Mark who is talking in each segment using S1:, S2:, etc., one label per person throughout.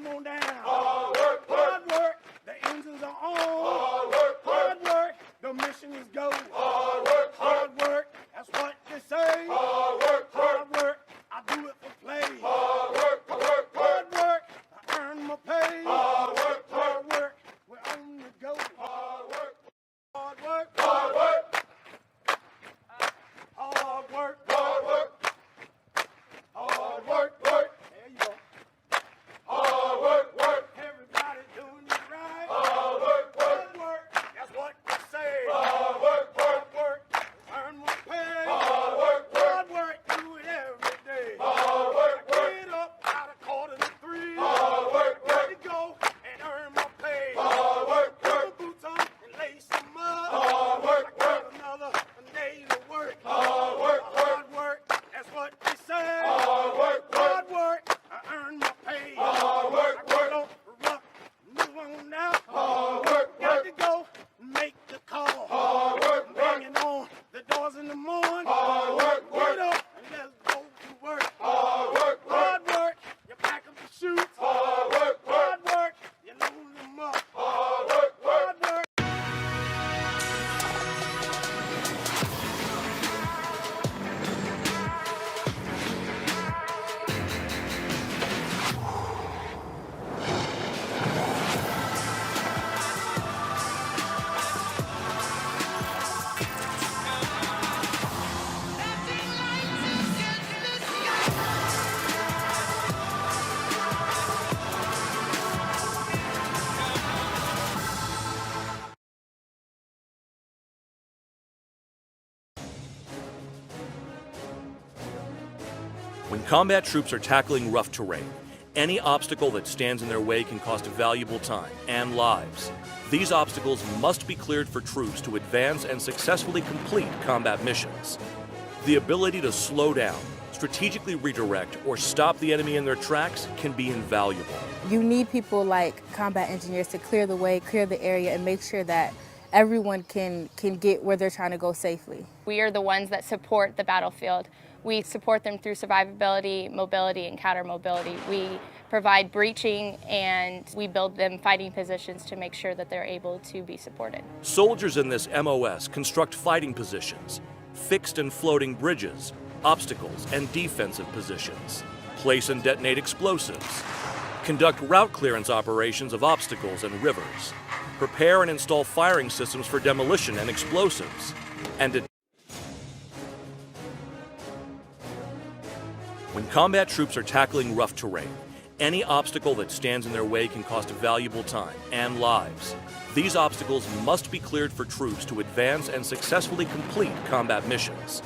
S1: come on down. Hard work, hard work. The engines are on. Hard work, hard work. The mission is go. Hard work, hard work. That's what they say. Hard work, hard work. I do it for play. Hard work, hard work, hard work. I earn my pay. Hard work, hard work. We're on the go. Hard work, hard work, hard work. Hard work, hard work. Hard work, work. There you go. Hard work, work. Everybody doing it right. Hard work, work, work. That's what they say. Hard work, work, work. Earn my pay. Hard work, hard work. Do it every day. Hard work, work. Get up out of 2:45. Hard work, work. Ready to go and earn my pay. Hard work, work. Put my boots on and lace them up. Hard work, work. Another day to work. Hard work, hard work. That's what they say. Hard work, hard work. I earn my pay. Hard work, work. Rough, move on now. Hard work, got to go make the call. Hard work, banging on the doors in the morning. Hard work, work. Get up and let's go to work. Hard work, hard work. You pack up the shoes. Hard work, hard work. You load them up. Hard work, hard work.
S2: When combat troops are tackling rough terrain, any obstacle that stands in their way can cost valuable time and lives. These obstacles must be cleared for troops to advance and successfully complete combat missions. The ability to slow down, strategically redirect, or stop the enemy in their tracks can be invaluable.
S3: You need people like combat engineers to clear the way, clear the area, and make sure that everyone can get where they're trying to go safely.
S4: We are the ones that support the battlefield. We support them through survivability, mobility, and counter-mobility. We provide breaching, and we build them fighting positions to make sure that they're able to be supported.
S2: Soldiers in this MOS construct fighting positions, fixed and floating bridges, obstacles, and defensive positions, place and detonate explosives, conduct route clearance operations of obstacles and rivers, prepare and install firing systems for demolition and explosives, and when combat troops are tackling rough terrain, any obstacle that stands in their way can cost valuable time and lives. These obstacles must be cleared for troops to advance and successfully complete combat missions.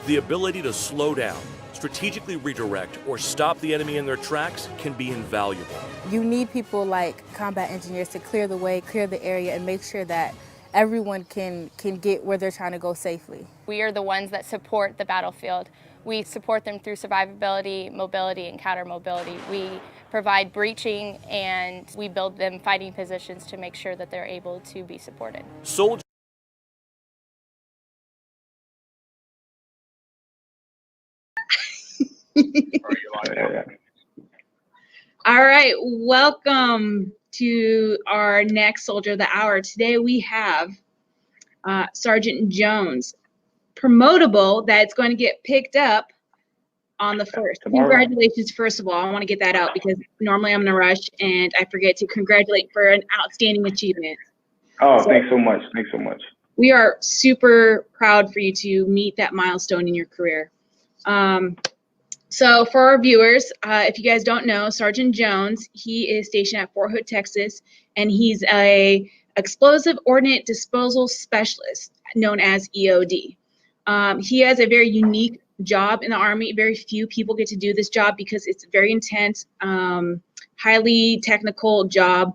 S2: The ability to slow down, strategically redirect, or stop the enemy in their tracks can be invaluable.
S3: You need people like combat engineers to clear the way, clear the area, and make sure that everyone can get where they're trying to go safely.
S4: We are the ones that support the battlefield. We support them through survivability, mobility, and counter-mobility. We provide breaching, and we build them fighting positions to make sure that they're able to be supported.
S2: Soldiers
S5: All right, welcome to our next Soldier of the Hour. Today we have Sergeant Jones, promotable that's going to get picked up on the 1st. Congratulations, first of all. I want to get that out because normally I'm in a rush and I forget to congratulate for an outstanding achievement.
S6: Oh, thanks so much. Thanks so much.
S5: We are super proud for you to meet that milestone in your career. So for our viewers, if you guys don't know, Sergeant Jones, he is stationed at Fort Hood, Texas, and he's a explosive ordnance disposal specialist known as EOD. He has a very unique job in the Army. Very few people get to do this job because it's a very intense, highly technical job,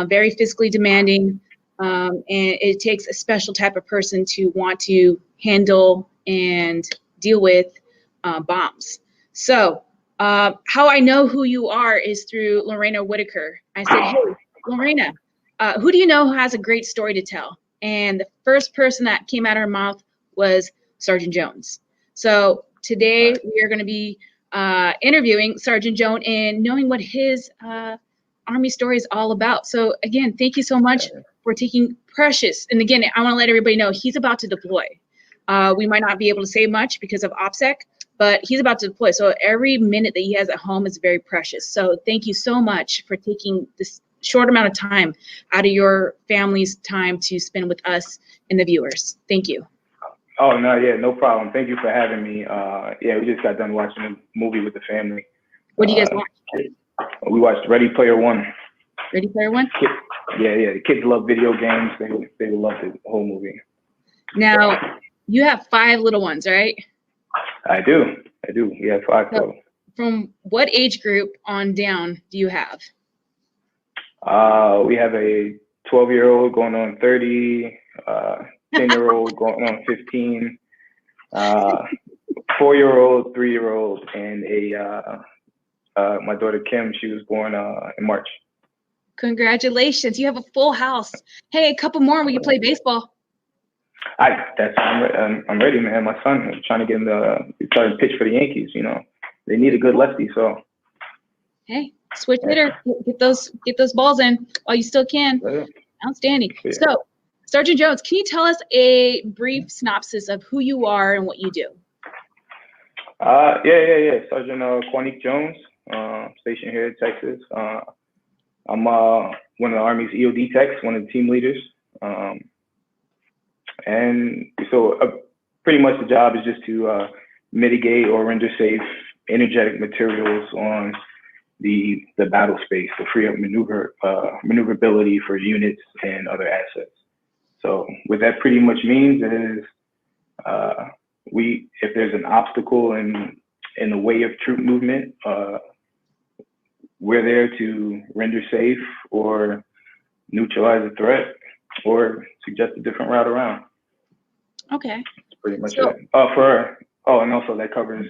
S5: very physically demanding, and it takes a special type of person to want to handle and deal with bombs. So how I know who you are is through Lorena Whitaker. I said, hey, Lorena, who do you know who has a great story to tell? And the first person that came out of her mouth was Sergeant Jones. So today we are going to be interviewing Sergeant Jones and knowing what his Army story is all about. So again, thank you so much for taking precious. And again, I want to let everybody know he's about to deploy. We might not be able to say much because of OPSEC, but he's about to deploy. So every minute that he has at home is very precious. So thank you so much for taking this short amount of time out of your family's time to spend with us and the viewers. Thank you.
S6: Oh, no, yeah, no problem. Thank you for having me. Yeah, we just got done watching a movie with the family.
S5: What do you guys watch?
S6: We watched Ready Player One.
S5: Ready Player One?
S6: Yeah, the kids love video games. They love the whole movie.
S5: Now, you have 5 little ones, right?
S6: I do. We have 5 total.
S5: From what age group on down do you have?
S6: We have a 12-year-old going on 30, 10-year-old going on 15, 4-year-old, 3-year-old, and my daughter Kim. She was born in March.
S5: Congratulations! You have a full house. Hey, a couple more and we can play baseball.
S6: I'm ready, man. My son, I'm trying to get him to pitch for the Yankees. You know, they need a good lefty. So,
S5: hey, switch hitter, get those balls in while you still can.
S6: Yeah.
S5: Outstanding.
S6: Yeah.
S5: So, Sergeant Jones, can you tell us a brief synopsis of who you are and what you do?
S6: Yeah. Sergeant Quanique Jones, stationed here in Texas. I'm one of the Army's EOD techs, one of the team leaders. And so pretty much the job is just to mitigate or render safe energetic materials on the battle space to free up maneuverability for units and other assets. So what that pretty much means is if there's an obstacle in the way of troop movement, we're there to render safe or neutralize a threat or suggest a different route around.
S5: Okay.
S6: That's pretty much it. And also that covers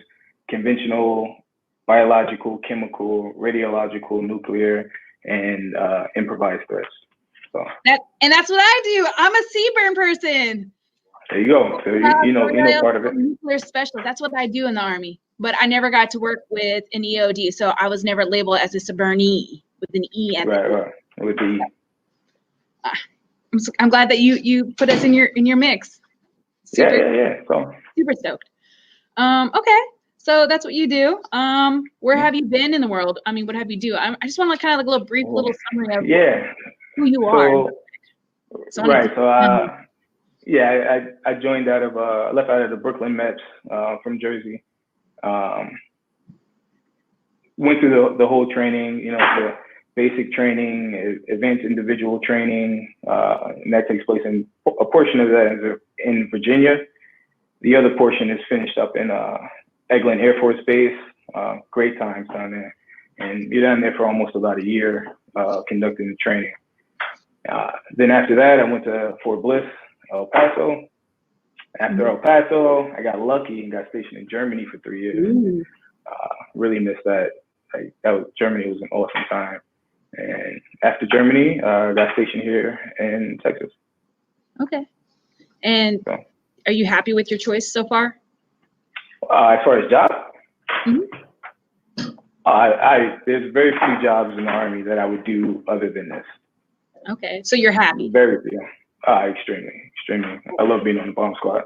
S6: conventional, biological, chemical, radiological, nuclear, and improvised threats. So
S5: that's what I do. I'm a CBRN person.
S6: There you go. So you know part of it.
S5: Nuclear specialist. That's what I do in the Army. But I never got to work with an EOD, so I was never labeled as a CBRNE with an E at the end. Right.
S6: With the E.
S5: I'm glad that you put us in your mix.
S6: Yeah. So
S5: super stoked. Okay, so that's what you do. Where have you been in the world? I mean, what have you do? I just want kind of like a brief little summary of who you are.
S6: I joined I left out of the Brooklyn Mets from Jersey. Went through the whole training, the basic training, advanced individual training, and that takes place in a portion of that is in Virginia. The other portion is finished up in Eglin Air Force Base. Great times down there, and you're down there for almost about a year conducting the training. Then after that, I went to Fort Bliss, El Paso. After El Paso, I got lucky and got stationed in Germany for 3 years. Really missed that. Germany was an awesome time. And after Germany, got stationed here in Texas.
S5: Okay. And are you happy with your choice so far?
S6: As far as jobs?
S5: Mm-hmm.
S6: There's very few jobs in the Army that I would do other than this.
S5: Okay, so you're happy?
S6: Very few. Extremely. I love being on the bomb squad.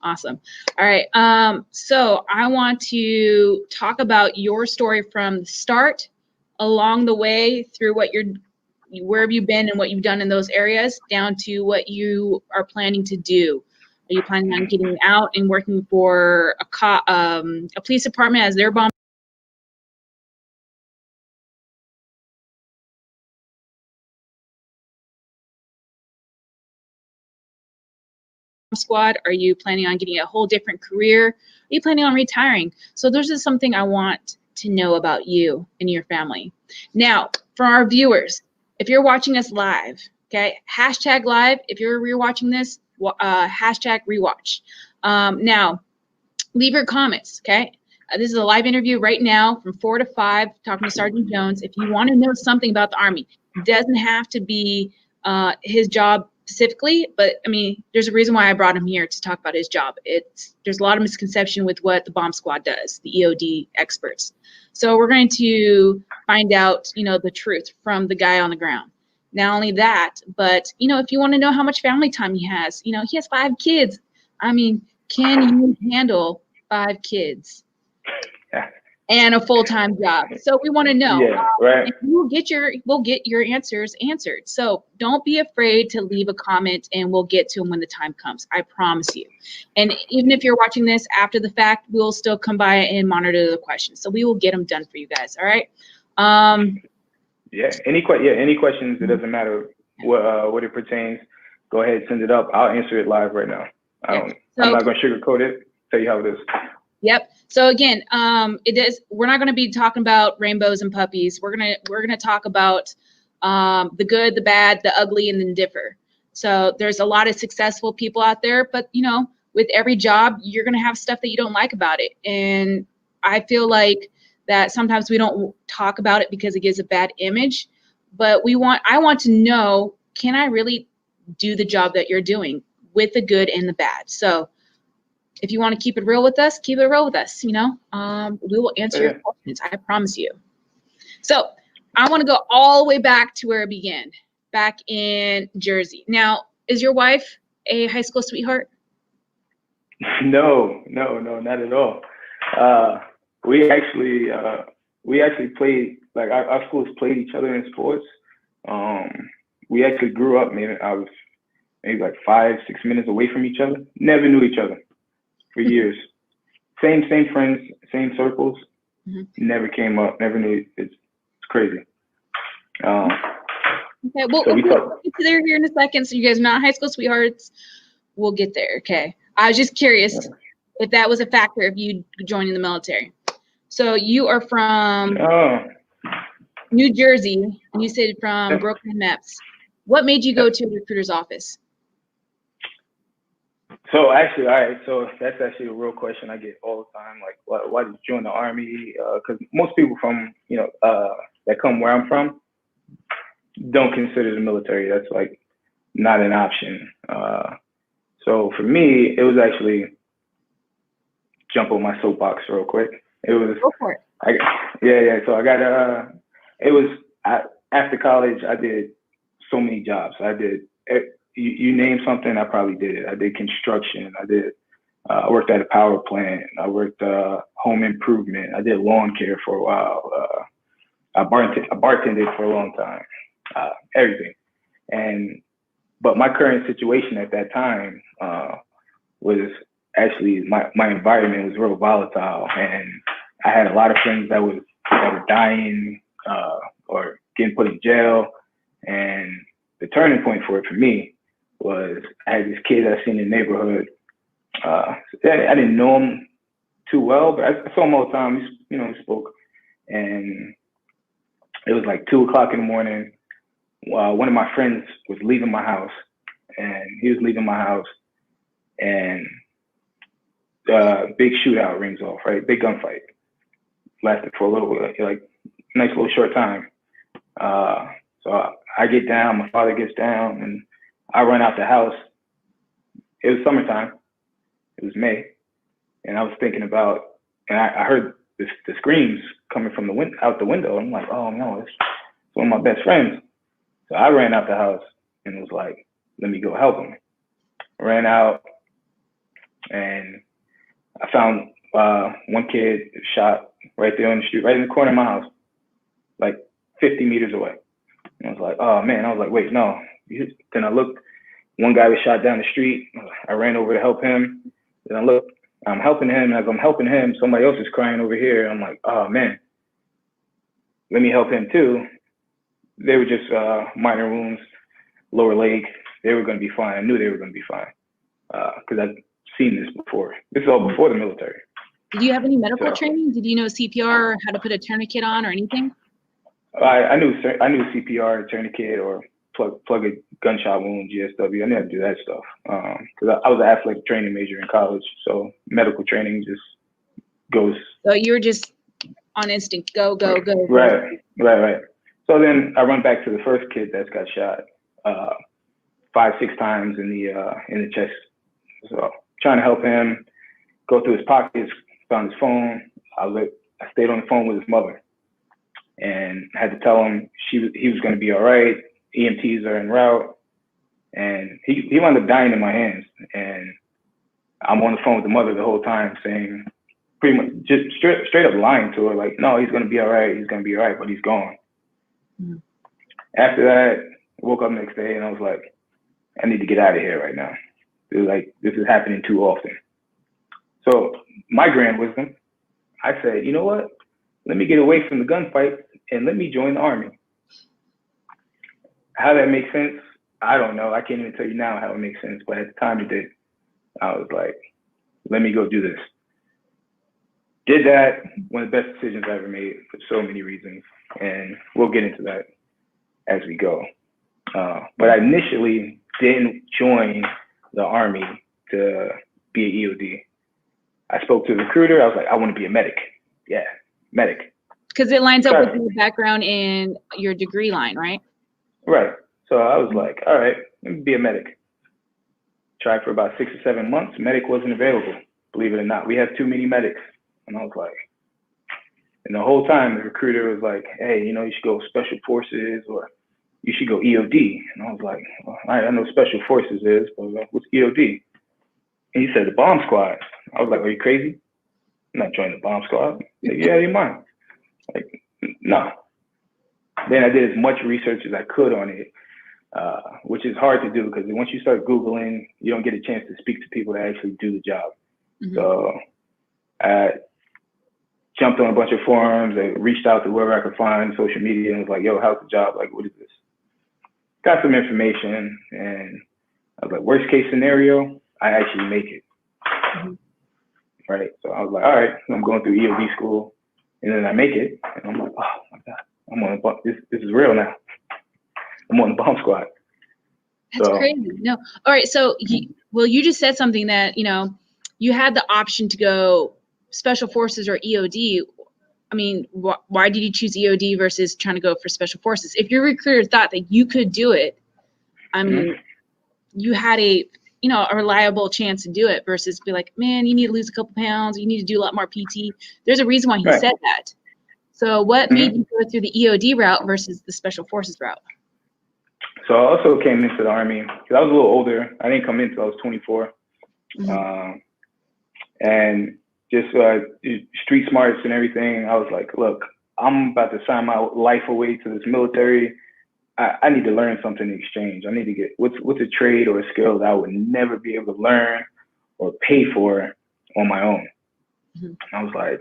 S5: Awesome. All right. So I want to talk about your story from the start, along the way through where have you been and what you've done in those areas, down to what you are planning to do. Are you planning on getting out and working for a police department as their bomb squad? Are you planning on getting a whole different career? Are you planning on retiring? So there's just something I want to know about you and your family. Now, for our viewers, if you're watching us live, okay, hashtag live. If you're rewatching this, hashtag rewatch. Now, leave your comments, okay? This is a live interview right now from 4 to 5, talking to Sergeant Jones. If you want to know something about the Army, it doesn't have to be his job specifically, but I mean, there's a reason why I brought him here to talk about his job. There's a lot of misconception with what the bomb squad does, the EOD experts. So we're going to find out, the truth from the guy on the ground. Not only that, but, if you want to know how much family time he has 5 kids. I mean, can you handle 5 kids and a full-time job? So we want to know.
S6: Yeah, right.
S5: And we'll get your answers answered. So don't be afraid to leave a comment, and we'll get to them when the time comes. I promise you. And even if you're watching this after the fact, we'll still come by and monitor the questions. So we will get them done for you guys. All right.
S6: Any questions? It doesn't matter what it pertains. Go ahead, send it up. I'll answer it live right now. I'm not going to sugarcoat it. Tell you how it is.
S5: Yep. So again, we're not going to be talking about rainbows and puppies. We're gonna talk about the good, the bad, the ugly, and the differ. So there's a lot of successful people out there, but with every job, you're gonna have stuff that you don't like about it. And I feel like that sometimes we don't talk about it because it gives a bad image. But I want to know, can I really do the job that you're doing with the good and the bad? So if you want to keep it real with us, keep it real with us. We will answer your questions. I promise you. So I want to go all the way back to where it began, back in Jersey. Now, is your wife a high school sweetheart?
S6: No, not at all. We actually played, like our schools played each other in sports. We actually grew up, I was maybe like 5-6 minutes away from each other. Never knew each other for years. Same friends, same circles. Mm-hmm. Never came up, never knew. It's crazy.
S5: Okay, we'll get to there here in a second. So you guys are not high school sweethearts. We'll get there. Okay. I was just curious if that was a factor of you joining the military. So you are from New Jersey, and you said from Brooklyn Maps. What made you go to a recruiter's office?
S6: So actually, all right. So that's actually a real question I get all the time. Like, why did you join the Army? Because most people from that come where I'm from don't consider the military. That's like not an option. So for me, it was actually jump on my soapbox real quick. It was
S5: go for it.
S6: So I got after college, I did so many jobs. I did. You name something, I probably did it. I did construction. I worked at a power plant. I worked home improvement. I did lawn care for a while. I bartended for a long time. Everything. But my current situation at that time was actually my environment was real volatile, and I had a lot of friends that were dying or getting put in jail. And the turning point for me was I had this kid I seen in the neighborhood. I didn't know him too well, but I saw him all the time. We spoke, and it was like 2:00 in the morning. One of my friends was leaving my house, and big shootout rings off, right? Big gunfight. Lasted for a little bit, like nice little short time. So I get down, my father gets down, and I run out the house. It was summertime. It was May. And I was thinking about, and I heard the screams coming from out the window. I'm like, oh no, it's one of my best friends. So I ran out the house and was like, let me go help him. I ran out and I found one kid shot right there on the street, right in the corner of my house, like 50 meters away. And I was like, oh man. I was like, wait, no. Then I looked, one guy was shot down the street. I ran over to help him. Then I looked, I'm helping him. As I'm helping him, somebody else is crying over here. I'm like, oh man, let me help him too. They were just minor wounds, lower leg. They were going to be fine. I knew they were going to be fine because I've seen this before. This is all before the military.
S5: Did you have any medical training? Did you know CPR or how to put a tourniquet on or anything?
S6: I knew CPR, tourniquet, or plug a gunshot wound, GSW. I knew how to do that stuff because I was an athletic training major in college, so medical training just goes. So
S5: you were just on instinct, go.
S6: Right. So then I run back to the first kid that's got shot. 5-6 times in the chest. So trying to help him go through his pockets, found his phone. I stayed on the phone with his mother and had to tell him he was going to be all right. EMTs are en route, and he wound up dying in my hands. And I'm on the phone with the mother the whole time, saying pretty much just straight up lying to her, like, no, he's going to be all right. He's going to be all right, but he's gone. Mm-hmm. After that, I woke up the next day and I was like, I need to get out of here right now. This is happening too often. So my grand wisdom, I said, you know what? Let me get away from the gunfight and let me join the Army. How that makes sense, I don't know. I can't even tell you now how it makes sense, but at the time it did. I was like, let me go do this. Did that, one of the best decisions I ever made for so many reasons, and we'll get into that as we go. But I initially didn't join the Army to be an EOD. I spoke to the recruiter. I was like, I want to be a medic. Yeah, medic.
S5: Because it lines up with your background in your degree line, right?
S6: Right. So I was like, all right, let me be a medic. Tried for about 6 or 7 months. Medic wasn't available, believe it or not. We have too many medics. And I was like, and the whole time the recruiter was like, hey, you should go special forces or you should go EOD. And I was like, well, all right, I know special forces is, but what's EOD? And he said, the bomb squad. I was like, are you crazy? I'm not joining the bomb squad. Like, yeah, you mind? Like, no. Then I did as much research as I could on it, which is hard to do because once you start Googling, you don't get a chance to speak to people that actually do the job. Mm-hmm. So I jumped on a bunch of forums. I reached out to whoever I could find, social media, and was like, yo, how's the job? Like, what is this? Got some information, and I was like, worst case scenario, I actually make it. Mm-hmm. Right? So I was like, all right, I'm going through EOD school, and then I make it, and I'm like, oh my God, I'm on this is real now. I'm on the bomb squad.
S5: That's crazy. No. All right. So, you just said something that, you had the option to go special forces or EOD. I mean, why did you choose EOD versus trying to go for special forces? If your recruiter thought that you could do it, I mean, mm-hmm. you had a reliable chance to do it versus be like, man, you need to lose a couple pounds. You need to do a lot more PT. There's a reason why he said that. So what mm-hmm. made you go through the EOD route versus the special forces route?
S6: So I also came into the Army because I was a little older. I didn't come in until I was 24. Mm-hmm. And just street smarts and everything. I was like, look, I'm about to sign my life away to this military. I need to learn something in exchange. I need to get what's a trade or a skill that I would never be able to learn or pay for on my own. Mm-hmm. I was like,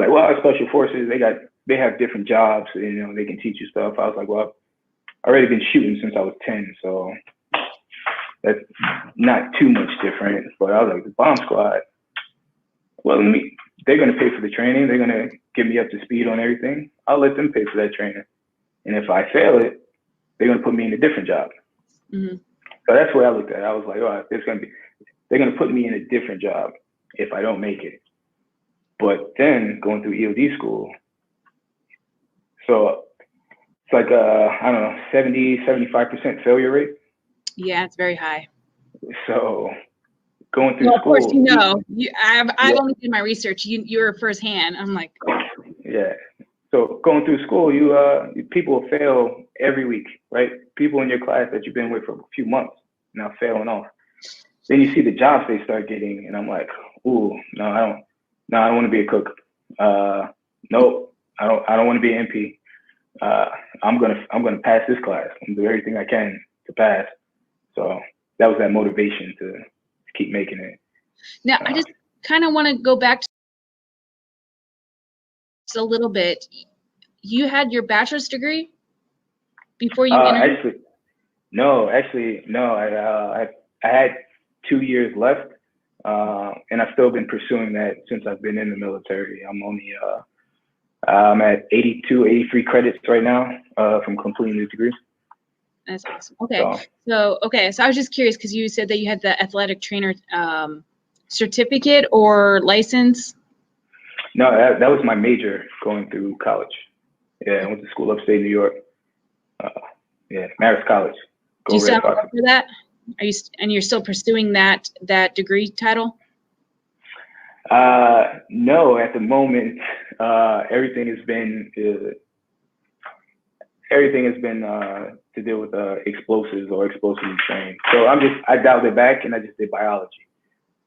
S6: well, special forces, they have different jobs, they can teach you stuff. I was like, well, I've already been shooting since I was 10, so that's not too much different. But I was like, the bomb squad, well, they're going to pay for the training. They're going to get me up to speed on everything. I'll let them pay for that training. And if I fail it, they're going to put me in a different job. Mm-hmm. So that's where I looked at it. I was like, oh, they're going to put me in a different job if I don't make it. But then going through EOD school, so it's like, I don't know, 70, 75% failure rate.
S5: Yeah, it's very high.
S6: So going through school.
S5: Of course, I've only did my research. You're firsthand. I'm like.
S6: Yeah. So going through school, people fail every week, right? People in your class that you've been with for a few months now failing off. Then you see the jobs they start getting, and I'm like, ooh, no, I don't want to be a cook. Nope, I don't want to be an MP. I'm gonna pass this class. I'm gonna do everything I can to pass. So that was that motivation to keep making it.
S5: Now I just kind of want to go back to a little bit. You had your bachelor's degree before you entered?
S6: Actually, no. I had 2 years left, and I've still been pursuing that since I've been in the military. I'm at 82, 83 credits right now from completing the degree.
S5: That's awesome. Okay. So I was just curious because you said that you had the athletic trainer certificate or license.
S6: No, that was my major going through college. Yeah, I went to school upstate New York. Marist College.
S5: Do you still have to
S6: red
S5: work for that? And you're still pursuing that degree title?
S6: No, at the moment, everything has been to deal with explosives or explosively trained. So I dialed it back and I just did biology,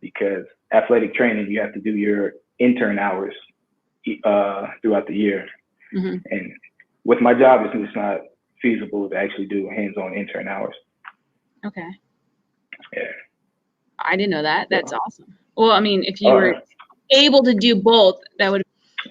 S6: because athletic training, you have to do your intern hours throughout the year.
S5: Mm-hmm.
S6: And with my job, it's just not feasible to actually do hands-on intern hours.
S5: Okay.
S6: Yeah.
S5: I didn't know that. That's awesome. Well, I mean, if you were able to do both, that would.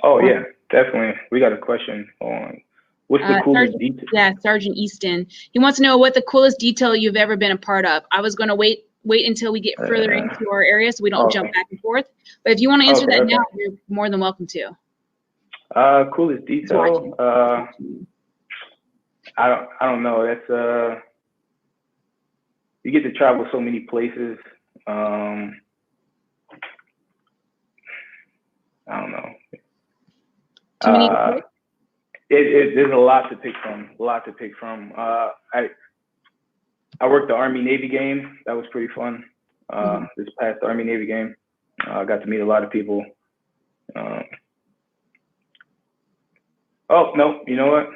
S6: Oh yeah, definitely. We got a question on what's the coolest detail?
S5: Yeah, Sergeant Easton. He wants to know what the coolest detail you've ever been a part of. I was going to wait until we get further into our area so we don't jump back and forth. But if you want to answer that now, you're more than welcome to.
S6: Coolest detail. I don't know. That's you get to travel so many places. I don't know.
S5: Too many.
S6: There's a lot to pick from. I worked the Army-Navy game. That was pretty fun. This past Army-Navy game, I got to meet a lot of people. Oh no, you know what?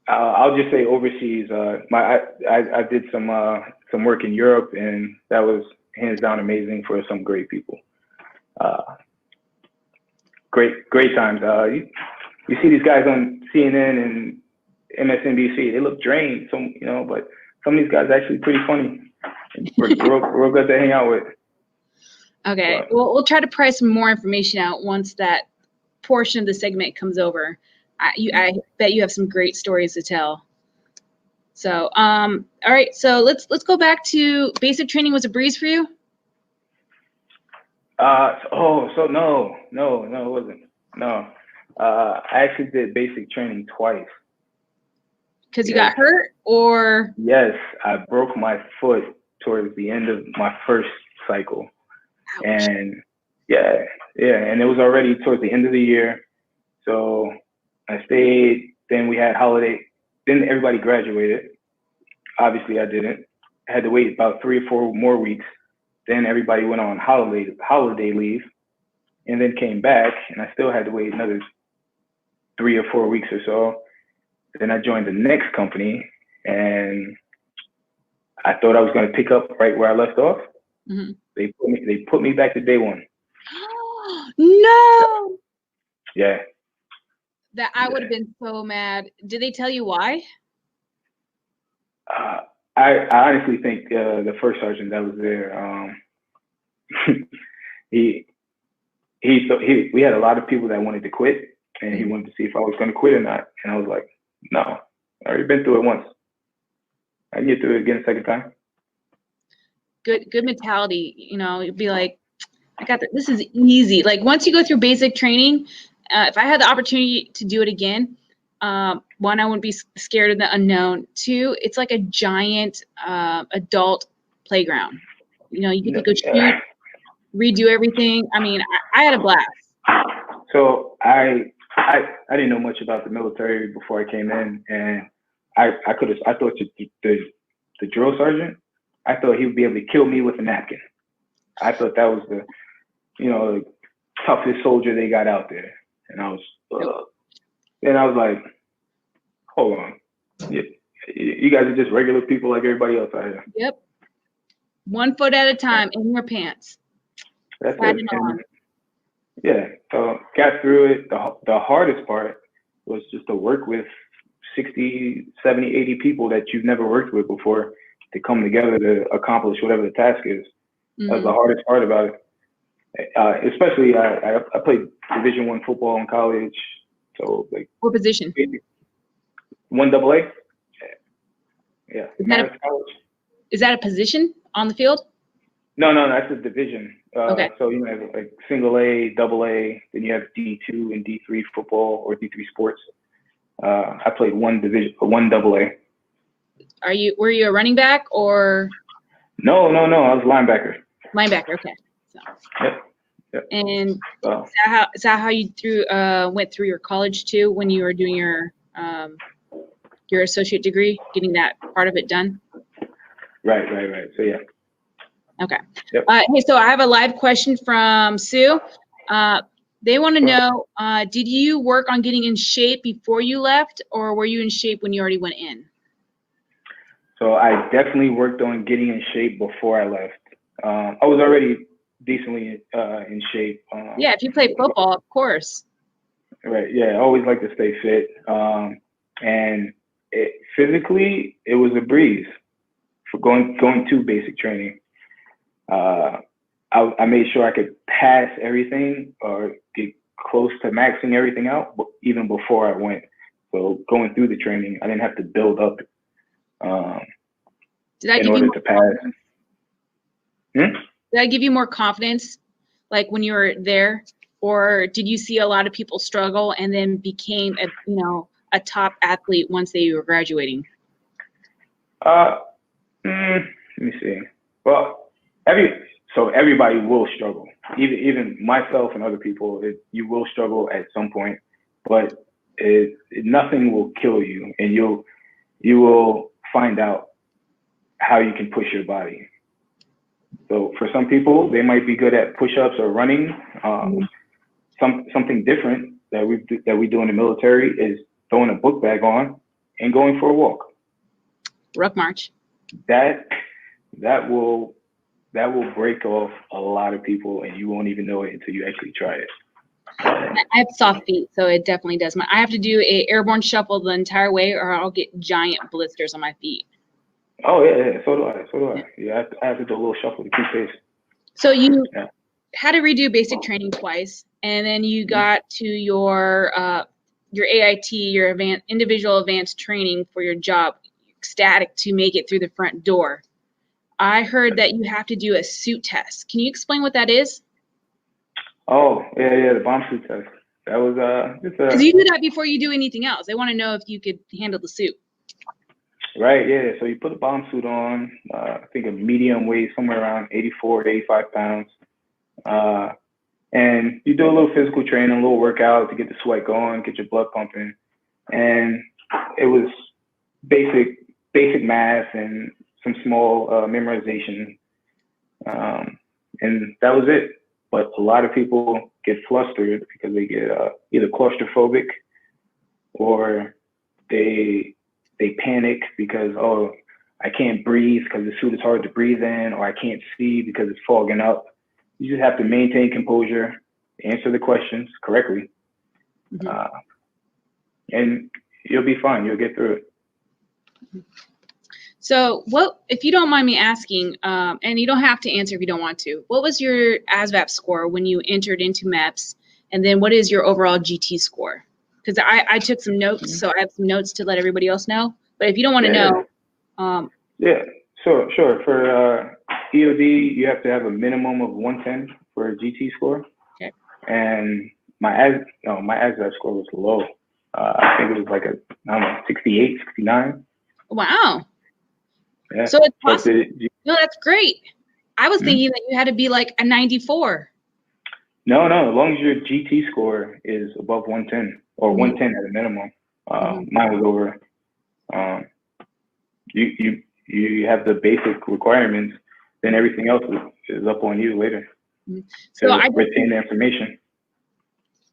S6: I'll just say overseas. I did some work in Europe, and that was hands down amazing for some great people. Great times. You see these guys on CNN and MSNBC. They look drained, but some of these guys are actually pretty funny. Real good to hang out with.
S5: Okay, well, we'll try to price some more information out once that portion of the segment comes over. I bet you have some great stories to tell. So, all right. So let's go back to basic training. Was a breeze for you?
S6: No, it wasn't. No, I actually did basic training twice.
S5: Because you got hurt, or?
S6: Yes, I broke my foot towards the end of my first cycle.
S5: Ouch.
S6: And and it was already towards the end of the year. So I stayed, then we had holiday, then everybody graduated. Obviously I didn't. I had to wait about 3 or 4 more weeks. Then everybody went on holiday leave, and then came back, and I still had to wait another 3 or 4 weeks or so. Then I joined the next company, and I thought I was going to pick up right where I left off.
S5: Mm-hmm.
S6: They put me back to day one.
S5: No.
S6: Yeah.
S5: That I would have been so mad. Did they tell you why?
S6: I honestly think the first sergeant that was there, we had a lot of people that wanted to quit, and he wanted to see if I was going to quit or not. And I was like, no, I already been through it once. I can get through it again a second time.
S5: Good mentality. You'd be like, I got this. This is easy. Like once you go through basic training, if I had the opportunity to do it again, one, I wouldn't be scared of the unknown. 2, it's like a giant adult playground. You get to go shoot, redo everything. I mean, I had a blast.
S6: So I didn't know much about the military before I came in, and I thought the drill sergeant, I thought he would be able to kill me with a napkin. I thought that was the toughest soldier they got out there, and I was like, hold on, you guys are just regular people like everybody else out here.
S5: Yep. 1 foot at a time in your pants.
S6: That's it. Yeah, so got through it. The hardest part was just to work with 60, 70, 80 people that you've never worked with before to come together to accomplish whatever the task is. Mm-hmm. That's the hardest part about it. Especially, I played Division I football in college. So, like,
S5: what position?
S6: 1AA. Yeah.
S5: Is that a position on the field?
S6: No, that's a division.
S5: Okay.
S6: So you have like single A, double A, then you have D2 and D3 football or D3 sports. I played 1 AA.
S5: Were you a running back or?
S6: No, I was a linebacker.
S5: Linebacker, okay. So.
S6: Yep.
S5: And is that how you went through your college too when you were doing your your associate degree, getting that part of it done?
S6: Right. So yeah.
S5: Okay.
S6: Yep.
S5: Hey, so I have a live question from Sue. They want to know, did you work on getting in shape before you left, or were you in shape when you already went in?
S6: So I definitely worked on getting in shape before I left. I was already decently in shape.
S5: Yeah, if you play football, of course.
S6: Right. Yeah. I always like to stay fit. And physically, it was a breeze for going to basic training. I made sure I could pass everything or get close to maxing everything out even before I went. So going through the training, I didn't have to build up in order to pass.
S5: Did I give you more confidence, like when you were there, or did you see a lot of people struggle and then became a top athlete once they were graduating?
S6: Let me see. Well, everybody will struggle. Even myself and other people, you will struggle at some point, but nothing will kill you, and you will find out how you can push your body. So for some people, they might be good at push-ups or running. Something different that we do in the military is throwing a book bag on and going for a walk.
S5: Ruck march.
S6: That will break off a lot of people, and you won't even know it until you actually try it.
S5: I have soft feet, so it definitely does. I have to do a airborne shuffle the entire way, or I'll get giant blisters on my feet.
S6: Oh yeah. So do I. Yeah, I have to do a little shuffle to keep pace.
S5: So you had to redo basic training twice, and then you got to your AIT, your individual advanced training for your job, ecstatic to make it through the front door. I heard that you have to do a suit test. Can you explain what that is?
S6: Oh yeah, the bomb suit test. That was
S5: because you do that before you do anything else. They want to know if you could handle the suit.
S6: Right, yeah. So you put a bomb suit on, I think a medium weight, somewhere around 84 to 85 pounds. And you do a little physical training, a little workout to get the sweat going, get your blood pumping. And it was basic math and some small memorization. And that was it. But a lot of people get flustered because they get either claustrophobic or they panic because, oh, I can't breathe because the suit is hard to breathe in, or I can't see because it's fogging up. You just have to maintain composure, answer the questions correctly, and you'll be fine. You'll get through it.
S5: So what, if you don't mind me asking, and you don't have to answer if you don't want to, what was your ASVAB score when you entered into MEPS? And then what is your overall GT score? Because I took some notes, so I have some notes to let everybody else know. But if you don't want to know.
S6: Yeah, sure. For EOD, you have to have a minimum of 110 for a GT score.
S5: Okay.
S6: And my ASVAB score was low. I think it was like 68, 69.
S5: Wow.
S6: Yeah.
S5: So it's possible. No, that's great. I was thinking that you had to be like a 94.
S6: No. As long as your GT score is above 110 or 110 at a minimum. Mine was over. You have the basic requirements. Then everything else is up on you later.
S5: So I
S6: retain the information.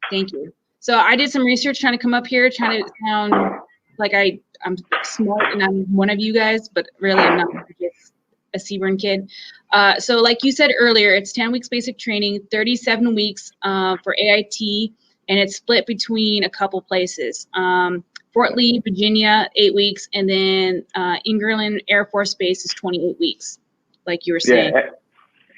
S5: Thank you. So I did some research trying to come up here, trying to sound like I'm smart and I'm one of you guys, but really I'm not. I'm just a Seaburn kid. So like you said earlier, it's 10 weeks basic training, 37 weeks for AIT, and it's split between a couple places. Fort Lee, Virginia, 8 weeks, and then Ingerland Air Force Base is 28 weeks, like you were saying.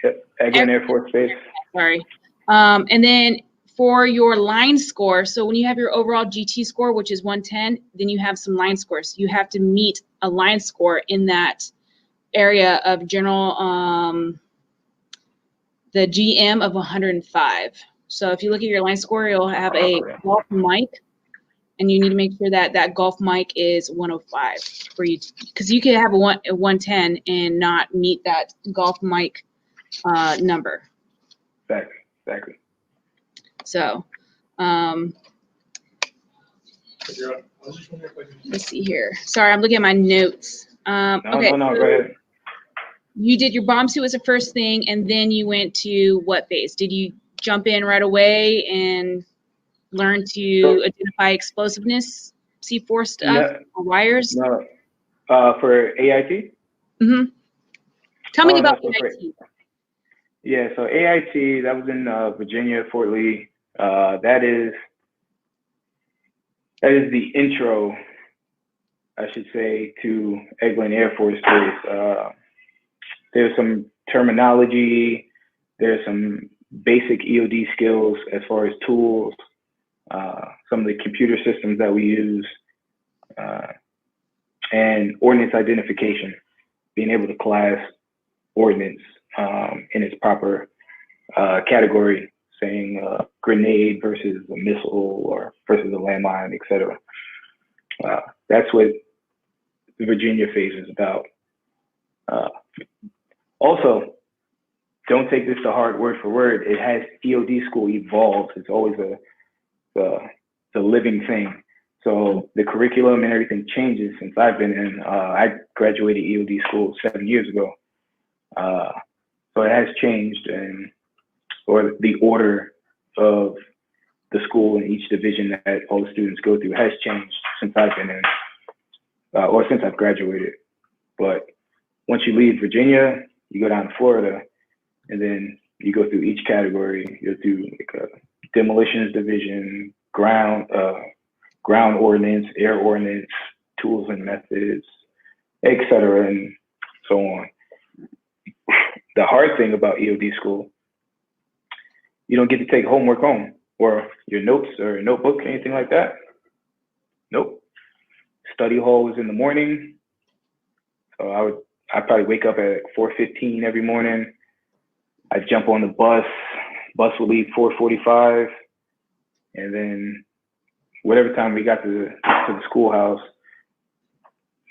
S6: Yeah, again, Air Force Base.
S5: Sorry. And then for your line score, so when you have your overall GT score, which is 110, then you have some line scores. You have to meet a line score in that area of general, the GM of 105. So if you look at your line score, you'll have a golf mic, and you need to make sure that that golf mic is 105 for you, because you could have a 110 and not meet that golf mic number.
S6: Exactly.
S5: So, Let's see here. Sorry, I'm looking at my notes.
S6: No,
S5: Okay,
S6: no,
S5: so
S6: go ahead.
S5: you did your bomb suit as the first thing, and then you went to what phase? Did you jump in right away and learn to identify explosiveness, C4 stuff,
S6: No,
S5: or wires?
S6: no. For AIT?
S5: Mm-hmm. Tell me
S6: Oh, no,
S5: about
S6: so for-
S5: AIT.
S6: Yeah, so AIT, that was in Virginia, Fort Lee. That is the intro, I should say, to Eglin Air Force Base. There's some terminology, there's some basic EOD skills as far as tools, some of the computer systems that we use, and ordnance identification, being able to class ordnance in its proper category, saying grenade versus a missile or versus a landmine, etc. That's what the Virginia phase is about. Also, don't take this to heart word for word. It has EOD School evolved. It's always a living thing. So the curriculum and everything changes since I've been in. I graduated EOD School 7 years ago. So it has changed, or the order of the school and each division that all the students go through has changed since I've been in, or since I've graduated. But once you leave Virginia, you go down to Florida, and then you go through each category. You go through like a demolitions division, ground ordnance, air ordnance, tools and methods, etc., and so on. The hard thing about EOD School, you don't get to take homework home or your notes or notebook, anything like that. Nope. Study hall was in the morning. So I'd probably wake up at 4:15 every morning. I'd jump on the bus. Bus would leave 4:45. And then whatever time we got to the schoolhouse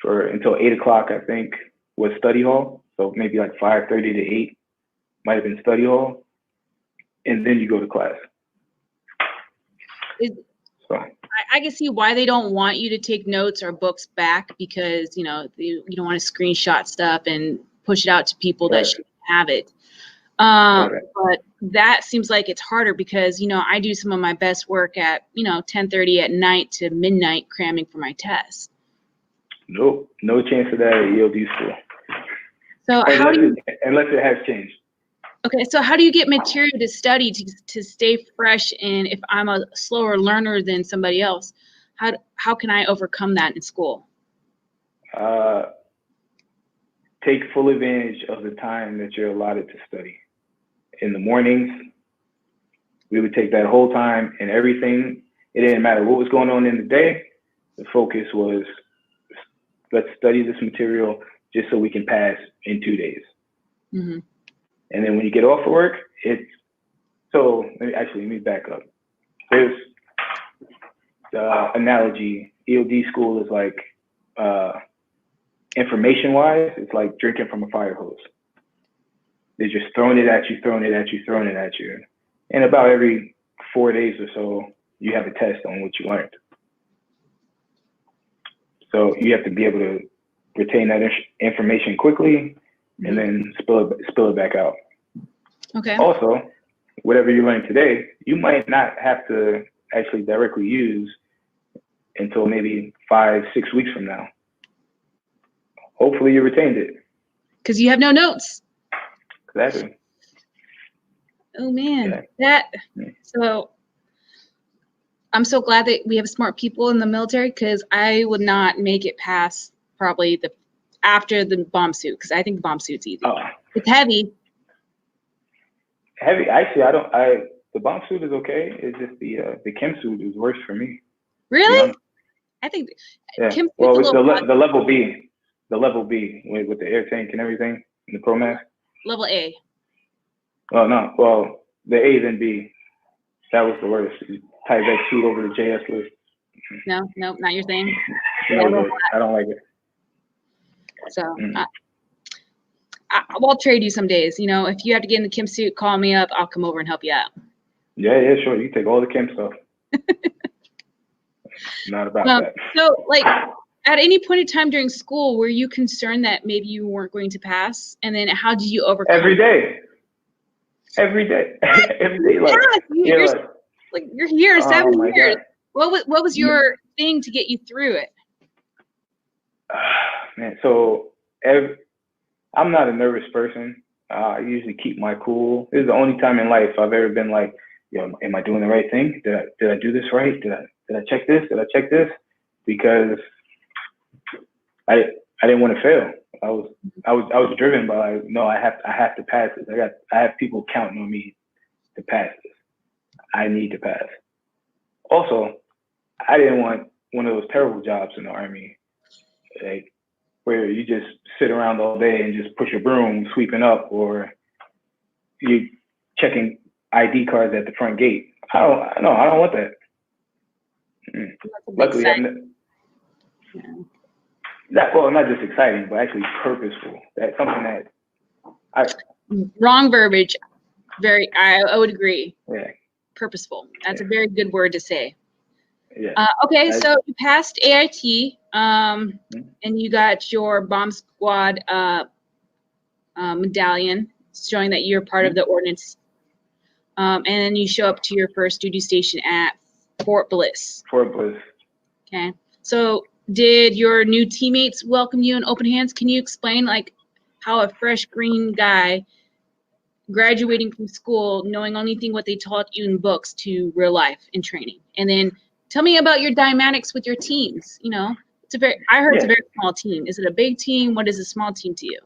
S6: until 8 o'clock, I think, was study hall. So maybe like 5:30 to 8 might have been study hall. And then you go to class.
S5: I can see why they don't want you to take notes or books back, because you don't want to screenshot stuff and push it out to people that shouldn't have it. But that seems like it's harder because I do some of my best work at 10:30 at night to midnight cramming for my test.
S6: Nope, no chance of that at EOD School.
S5: So
S6: unless it has changed.
S5: Okay, so how do you get material to study to stay fresh? And if I'm a slower learner than somebody else, how can I overcome that in school?
S6: Take full advantage of the time that you're allotted to study. In the mornings, we would take that whole time and everything. It didn't matter what was going on in the day. The focus was, let's study this material just so we can pass in 2 days.
S5: Mm-hmm.
S6: And then when you get off of work, let me back up. There's the analogy, EOD School is like, information-wise, it's like drinking from a fire hose. They're just throwing it at you, throwing it at you, throwing it at you. And about every 4 days or so, you have a test on what you learned. So you have to be able to retain that information quickly and then spill it back out.
S5: Okay.
S6: Also, whatever you learn today, you might not have to actually directly use until maybe 5-6 weeks from now. Hopefully you retained it.
S5: Because you have no notes.
S6: Exactly.
S5: Oh man,
S6: Yeah.
S5: So I'm so glad that we have smart people in the military, because I would not make it past probably after the bomb suit, because I think the bomb suit's easy. It's heavy.
S6: Heavy. Actually, the bomb suit is okay. It's just the chem suit is worse for me.
S5: Really? I think
S6: yeah.
S5: chem
S6: Well, it's the level B. The level B with the air tank and everything, and the pro mask.
S5: Level A.
S6: Oh no. Well, the A then B. That was the worst. Tyvek suit over the JS list.
S5: No, not your thing.
S6: No, I don't like it.
S5: So I'll trade you some days. If you have to get in the chem suit, call me up. I'll come over and help you out.
S6: Yeah, sure. You take all the chem stuff. Not about that.
S5: So, like, at any point in time during school, were you concerned that maybe you weren't going to pass? And then how did you overcome
S6: Every day. Every day. Every day. Like,
S5: you're, like, you're here 7
S6: my
S5: years.
S6: God.
S5: What was your thing to get you through it?
S6: Man, so I'm not a nervous person. I usually keep my cool. This is the only time in life I've ever been like, yo, am I doing the right thing? Did I do this right? Did I check this? Did I check this? Because I didn't want to fail. I was driven by, no, I have to pass this. I have people counting on me to pass this. I need to pass. Also, I didn't want one of those terrible jobs in the Army, like where you just sit around all day and just push a broom, sweeping up, or you checking ID cards at the front gate. I don't want that. Luckily, not just exciting, but actually purposeful. That's something that
S5: wrong verbiage. I would agree.
S6: Yeah.
S5: Purposeful. That's a very good word to say.
S6: Yeah.
S5: Okay, so you passed AIT, and you got your bomb squad medallion showing that you're part of the Ordinance. And then you show up to your first duty station at Fort Bliss.
S6: Fort Bliss.
S5: Okay. So did your new teammates welcome you in open hands? Can you explain like how a fresh green guy graduating from school, knowing only thing what they taught you in books to real life in training? And then tell me about your dynamics with your teams. You know, it's a very small team. Is it a big team? What is a small team to you?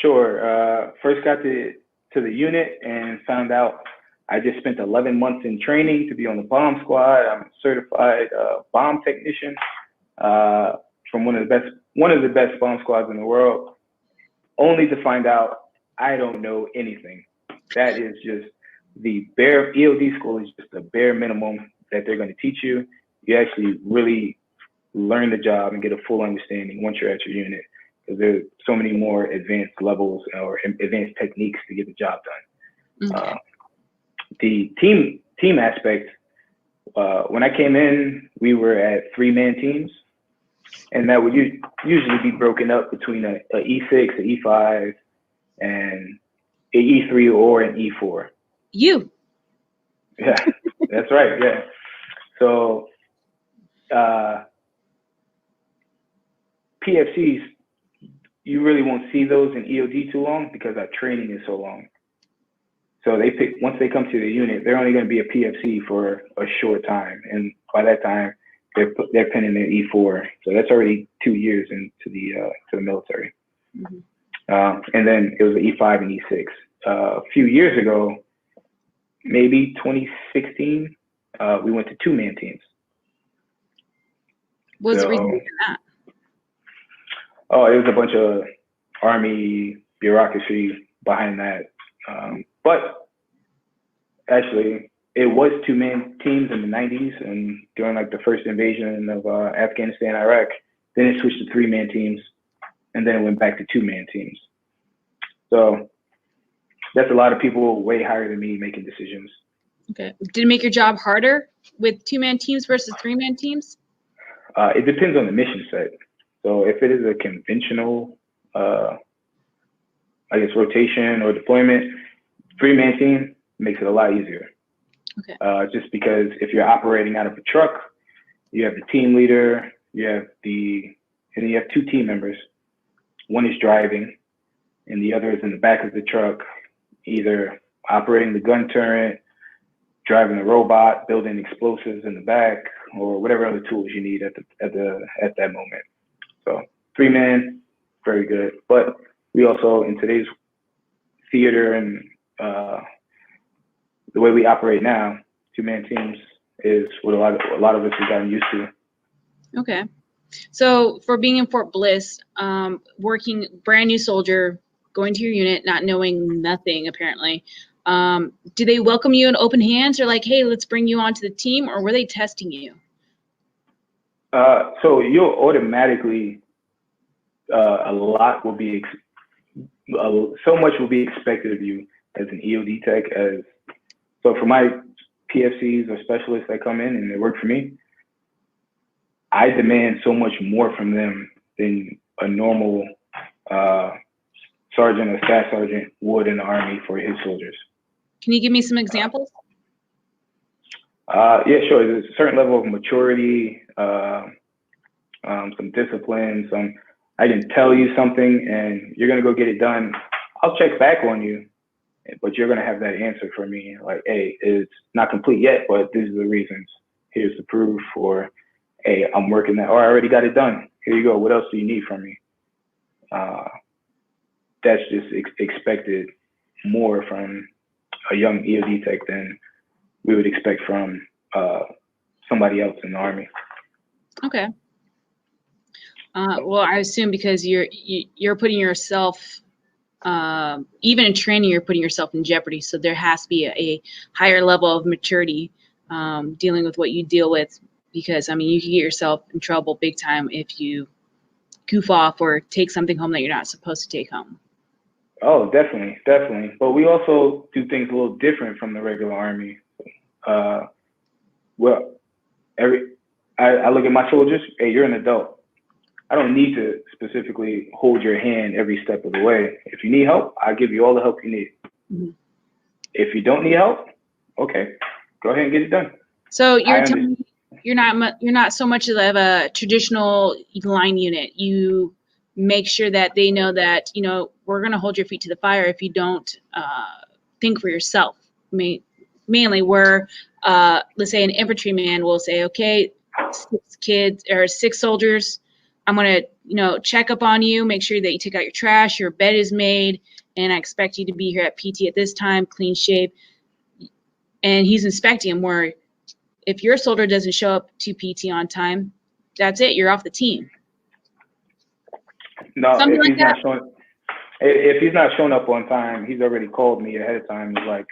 S6: Sure. First got to the unit and found out I just spent 11 months in training to be on the bomb squad. I'm a certified bomb technician from one of the best bomb squads in the world, only to find out I don't know anything. That is just the bare EOD school is just the bare minimum that they're going to teach you. You actually really learn the job and get a full understanding once you're at your unit, because there's so many more advanced levels or advanced techniques to get the job done.
S5: Okay.
S6: The team aspect, when I came in, we were at 3-man teams, and that would usually be broken up between a E6, a E5, and a E3 or an E4.
S5: You.
S6: Yeah, that's right. Yeah. So PFCs, you really won't see those in EOD too long because our training is so long. So once they come to the unit, they're only going to be a PFC for a short time, and by that time, they're pinning their E4. So that's already 2 years into the military.
S5: Mm-hmm.
S6: And then it was an E5 and E6. A few years ago, maybe 2016, we went to 2-man teams.
S5: What was the reason for that?
S6: Oh, it was a bunch of Army bureaucracy behind that. But actually, it was 2-man teams in the 90s and during like the first invasion of Afghanistan, Iraq. Then it switched to 3-man teams, and then it went back to 2-man teams. So that's a lot of people way higher than me making decisions.
S5: Okay. Did it make your job harder with 2-man teams versus 3-man teams?
S6: It depends on the mission set. So if it is a conventional, rotation or deployment, 3-man team makes it a lot easier.
S5: Okay.
S6: Just because if you're operating out of a truck, you have the team leader, and then you have 2 team members. One is driving, and the other is in the back of the truck, either operating the gun turret, driving the robot, building explosives in the back, or whatever other tools you need at that moment. So 3-man, very good. But we also, in today's theater and the way we operate now, 2-man teams is what a lot of us have gotten used to. Okay.
S5: So for being in Fort Bliss, working brand new soldier, going to your unit, not knowing nothing apparently, do they welcome you in open hands or like, hey, let's bring you onto the team, or were they testing you?
S6: So you'll automatically, so much will be expected of you as an EOD tech. So for my PFCs or specialists that come in and they work for me, I demand so much more from them than a normal sergeant or staff sergeant would in the Army for his soldiers.
S5: Can you give me some examples?
S6: Yeah, sure. There's a certain level of maturity, some discipline, I can tell you something and you're going to go get it done. I'll check back on you, but you're going to have that answer for me. Like, hey, it's not complete yet, but these are the reasons. Here's the proof, or hey, I'm working that, or I already got it done. Here you go. What else do you need from me? That's just expected more from a young EOD tech than we would expect from somebody else in the Army.
S5: Okay. Well, I assume because you're putting yourself, even in training, you're putting yourself in jeopardy. So there has to be a higher level of maturity dealing with what you deal with, because I mean, you can get yourself in trouble big time if you goof off or take something home that you're not supposed to take home. Oh,
S6: definitely. But we also do things a little different from the regular Army. Well, I look at my soldiers. Hey, you're an adult. I don't need to specifically hold your hand every step of the way. If you need help, I'll give you all the help you need. Mm-hmm. If you don't need help, okay, go ahead and get it done.
S5: So you're telling me you're not so much of a traditional line unit. You make sure that they know that, you know, we're going to hold your feet to the fire if you don't think for yourself. Mainly where, let's say an infantryman will say, okay, 6 soldiers, I'm going to, you know, check up on you, make sure that you take out your trash, your bed is made, and I expect you to be here at PT at this time, clean shave. And he's inspecting him, where if your soldier doesn't show up to PT on time, that's it, you're off the team.
S6: No, if he's not showing up on time, he's already called me ahead of time. He's like,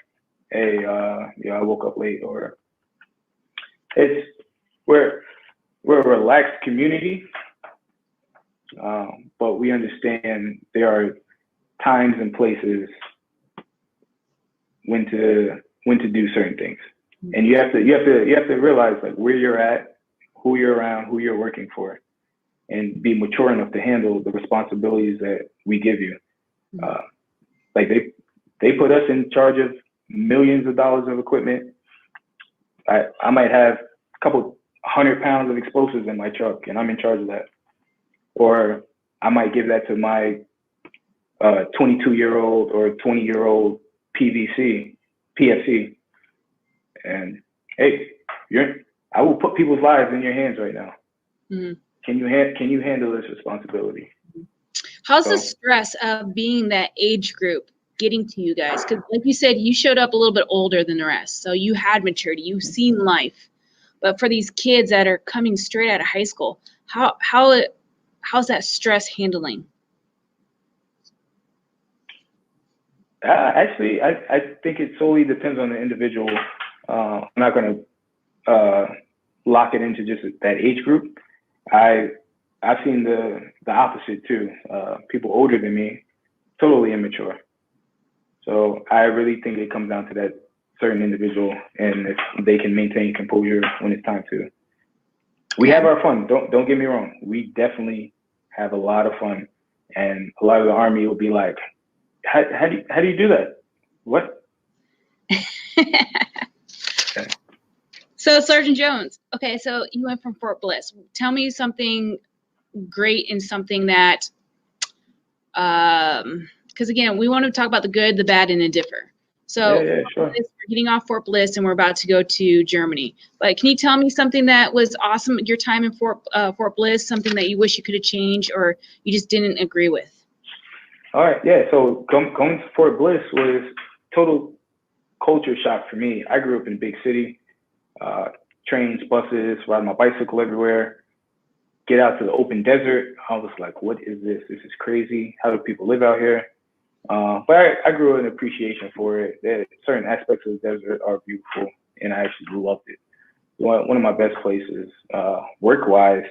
S6: hey, I woke up late, or we're a relaxed community. But we understand there are times and places when to do certain things, and you have to realize like where you're at, who you're around, who you're working for, and be mature enough to handle the responsibilities that we give you. Like they put us in charge of millions of dollars of equipment. I might have a couple 100 pounds of explosives in my truck, and I'm in charge of that. Or I might give that to my 22-year-old or 20-year-old PFC. And hey, I will put people's lives in your hands right now. Mm-hmm. Can you handle this responsibility?
S5: How's the stress of being that age group getting to you guys? Because like you said, you showed up a little bit older than the rest. So you had maturity, you've seen life. But for these kids that are coming straight out of high school, how's that stress handling?
S6: Actually, I think it solely depends on the individual. I'm not going to lock it into just that age group. I've seen the opposite too. People older than me, totally immature. So I really think it comes down to that certain individual, and if they can maintain composure when it's time to. We have our fun. Don't get me wrong. We definitely have a lot of fun, and a lot of the Army will be like, how do you do that? What?
S5: So Sergeant Jones, okay, so you went from Fort Bliss. Tell me something great and something that, because again, we want to talk about the good, the bad, and the differ. So
S6: yeah, sure.
S5: We're getting off Fort Bliss and we're about to go to Germany. But can you tell me something that was awesome your time in Fort Bliss, something that you wish you could have changed or you just didn't agree with?
S6: All right, yeah, so going to Fort Bliss was total culture shock for me. I grew up in a big city, trains, buses, ride my bicycle everywhere. Get out to the open desert. I was like, what is this? This is crazy. How do people live out here? But I grew an appreciation for it. Certain aspects of the desert are beautiful, and I actually loved it. One of my best places, work-wise,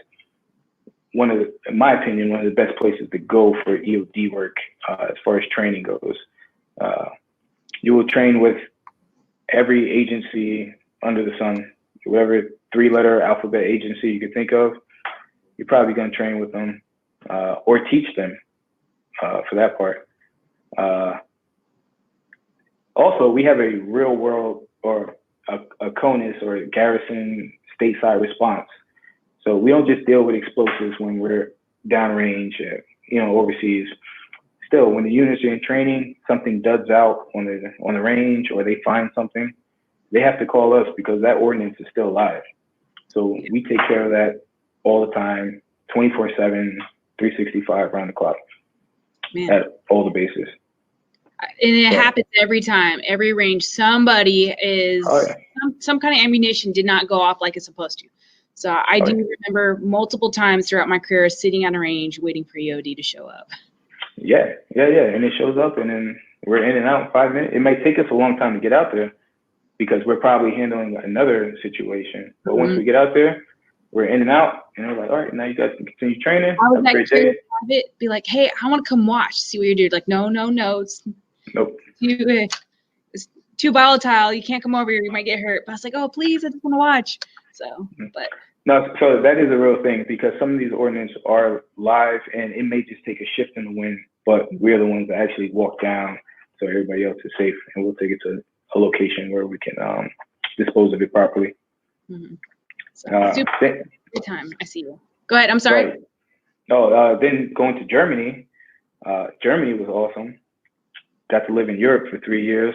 S6: in my opinion, one of the best places to go for EOD work as far as training goes. You will train with every agency under the sun, whatever 3-letter alphabet agency you could think of. you're probably going to train with them or teach them for that part. Also, we have a real world or a CONUS or a garrison stateside response. So we don't just deal with explosives when we're downrange, overseas. Still, when the units are in training, something duds out on the range, or they find something, they have to call us because that ordinance is still live. So we take care of that all the time, 24/7, 365, round the clock, at all the bases.
S5: And it happens every time, every range. Somebody is some kind of ammunition did not go off like it's supposed to. So I do remember multiple times throughout my career sitting on a range waiting for EOD to show up.
S6: Yeah. And it shows up, and then we're in and out in 5 minutes. It might take us a long time to get out there because we're probably handling another situation. But once we get out there, we're in and out, and we're like, all right, now you guys can continue training.
S5: I was
S6: Have a great day.
S5: be like, hey, I want to come watch, see what you're doing. Like, no,
S6: Nope.
S5: It's too volatile. You can't come over here. You might get hurt. But I was like, oh, please, I just want to watch. So, but.
S6: No, so that is a real thing because some of these ordinances are live, and it may just take a shift in the wind, but we're the ones that actually walk down so everybody else is safe, and we'll take it to a location where we can dispose of it properly.
S5: So, super good time. I see you. Go ahead. I'm sorry.
S6: Right. No, then going to Germany. Germany was awesome. Got to live in Europe for 3 years.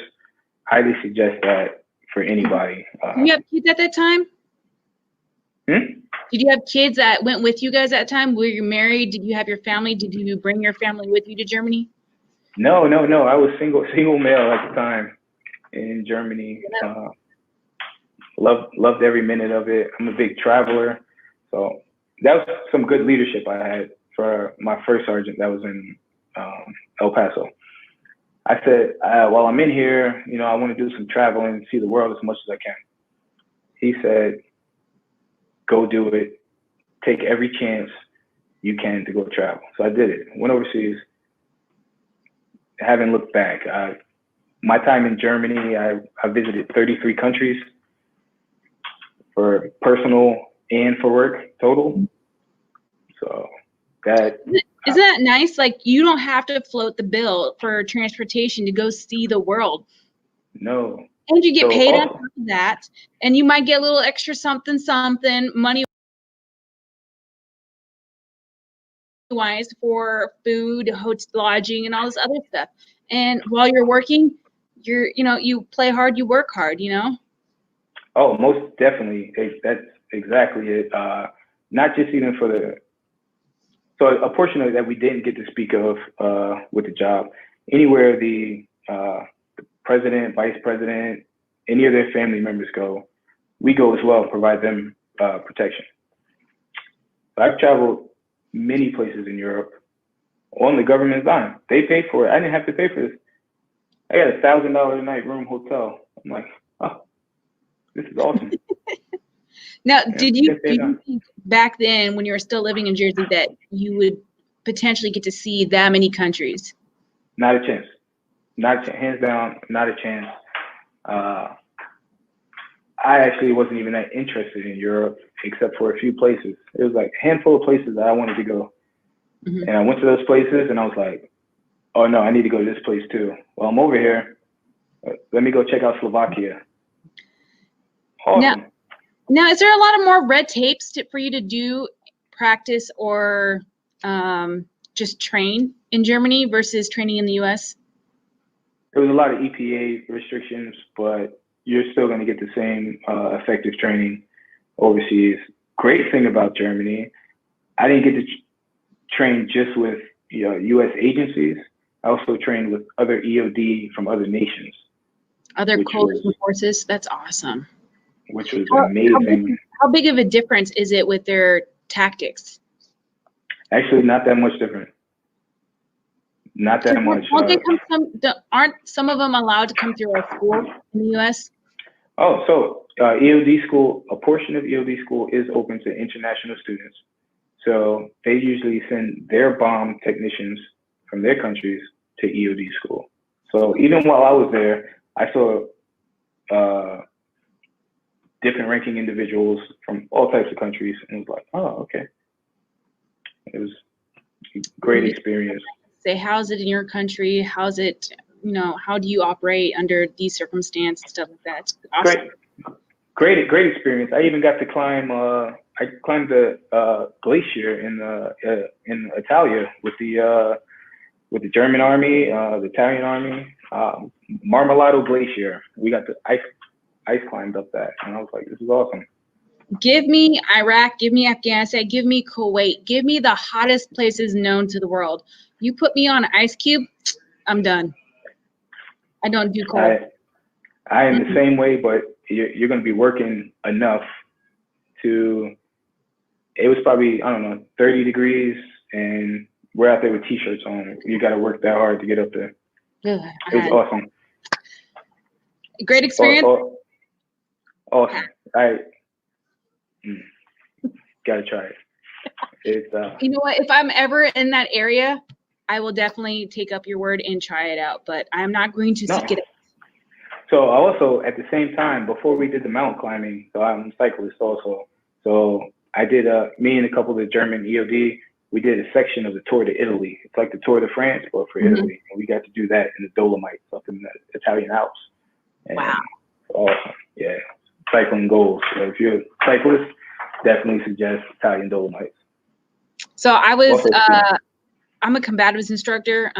S6: Highly suggest that for anybody.
S5: Did you have kids at that time? Did you have kids that went with you guys at that time? Were you married? Did you have your family? Did you bring your family with you to Germany?
S6: No. I was single male at the time in Germany. Loved every minute of it. I'm a big traveler. So that was some good leadership I had for my first sergeant that was in El Paso. I said, while I'm in here, I want to do some traveling, see the world as much as I can. He said, go do it. Take every chance you can to go travel. So I did it. Went overseas. Haven't looked back. My time in Germany, I visited 33 countries for personal and for work total. So that.
S5: Isn't that nice? Like, you don't have to float the bill for transportation to go see the world.
S6: No.
S5: And you get paid on top of that. And you might get a little extra something money wise for food, hotel, lodging, and all this other stuff. And while you're working, you play hard, you work hard,
S6: Oh, most definitely. That's exactly it. Not just even for so a portion of that we didn't get to speak of with the job. Anywhere the president, vice president, any of their family members go, we go as well, provide them protection. I've traveled many places in Europe on the government's dime. They paid for it. I didn't have to pay for this. I got $1,000 a night room hotel. I'm like, oh, this is awesome.
S5: Now, did you think back then when you were still living in Jersey that you would potentially get to see that many countries?
S6: Not a chance. Hands down, not a chance. I actually wasn't even that interested in Europe except for a few places. It was like a handful of places that I wanted to go. And I went to those places and I was like, oh no, I need to go to this place too. Well, I'm over here. Let me go check out Slovakia. Awesome.
S5: Now, is there a lot of more red tapes for you to do practice or just train in Germany versus training in the U.S.?
S6: There was a lot of EPA restrictions, but you're still going to get the same effective training overseas. Great thing about Germany, I didn't get to train just with U.S. agencies. I also trained with other EOD from other nations.
S5: Other coalition forces? That's awesome.
S6: Which was amazing.
S5: How big of a difference is it with their tactics?
S6: Actually, not that much different. Not that much.
S5: Aren't some of them allowed to come through our school in the U.S.?
S6: Oh, so EOD School, a portion of EOD School is open to international students. So they usually send their bomb technicians from their countries to EOD School. So even while I was there, I saw different ranking individuals from all types of countries, and it was like, oh, okay. It was a great experience.
S5: Say, how's it in your country? How's it, how do you operate under these circumstances, stuff like that? It's awesome.
S6: Great experience. I even got to climb. I climbed the glacier in Italia with the German army, the Italian army, Marmolado Glacier. We got to ice climbed up that, and I was like, this is awesome.
S5: Give me Iraq, give me Afghanistan, give me Kuwait, give me the hottest places known to the world. You put me on an ice cube, I'm done. I don't do cold.
S6: I am the same way, but you're going to be working enough to. It was probably, I don't know, 30 degrees, and we're out there with t-shirts on. You got to work that hard to get up there. It was awesome.
S5: Great experience.
S6: Awesome. Gotta try it. It's
S5: you know what? If I'm ever in that area, I will definitely take up your word and try it out. But I'm not going to seek it out.
S6: So also at the same time, before we did the mountain climbing, so I'm a cyclist also. So I did me and a couple of the German EOD. We did a section of the Tour de Italy. It's like the Tour de France, but for Italy. And we got to do that in the Dolomites up in the Italian Alps. And
S5: wow.
S6: Awesome. Yeah. Cycling goals. So if you're a cyclist, definitely suggest Italian Dolomites.
S5: So I was, I'm a combatives instructor.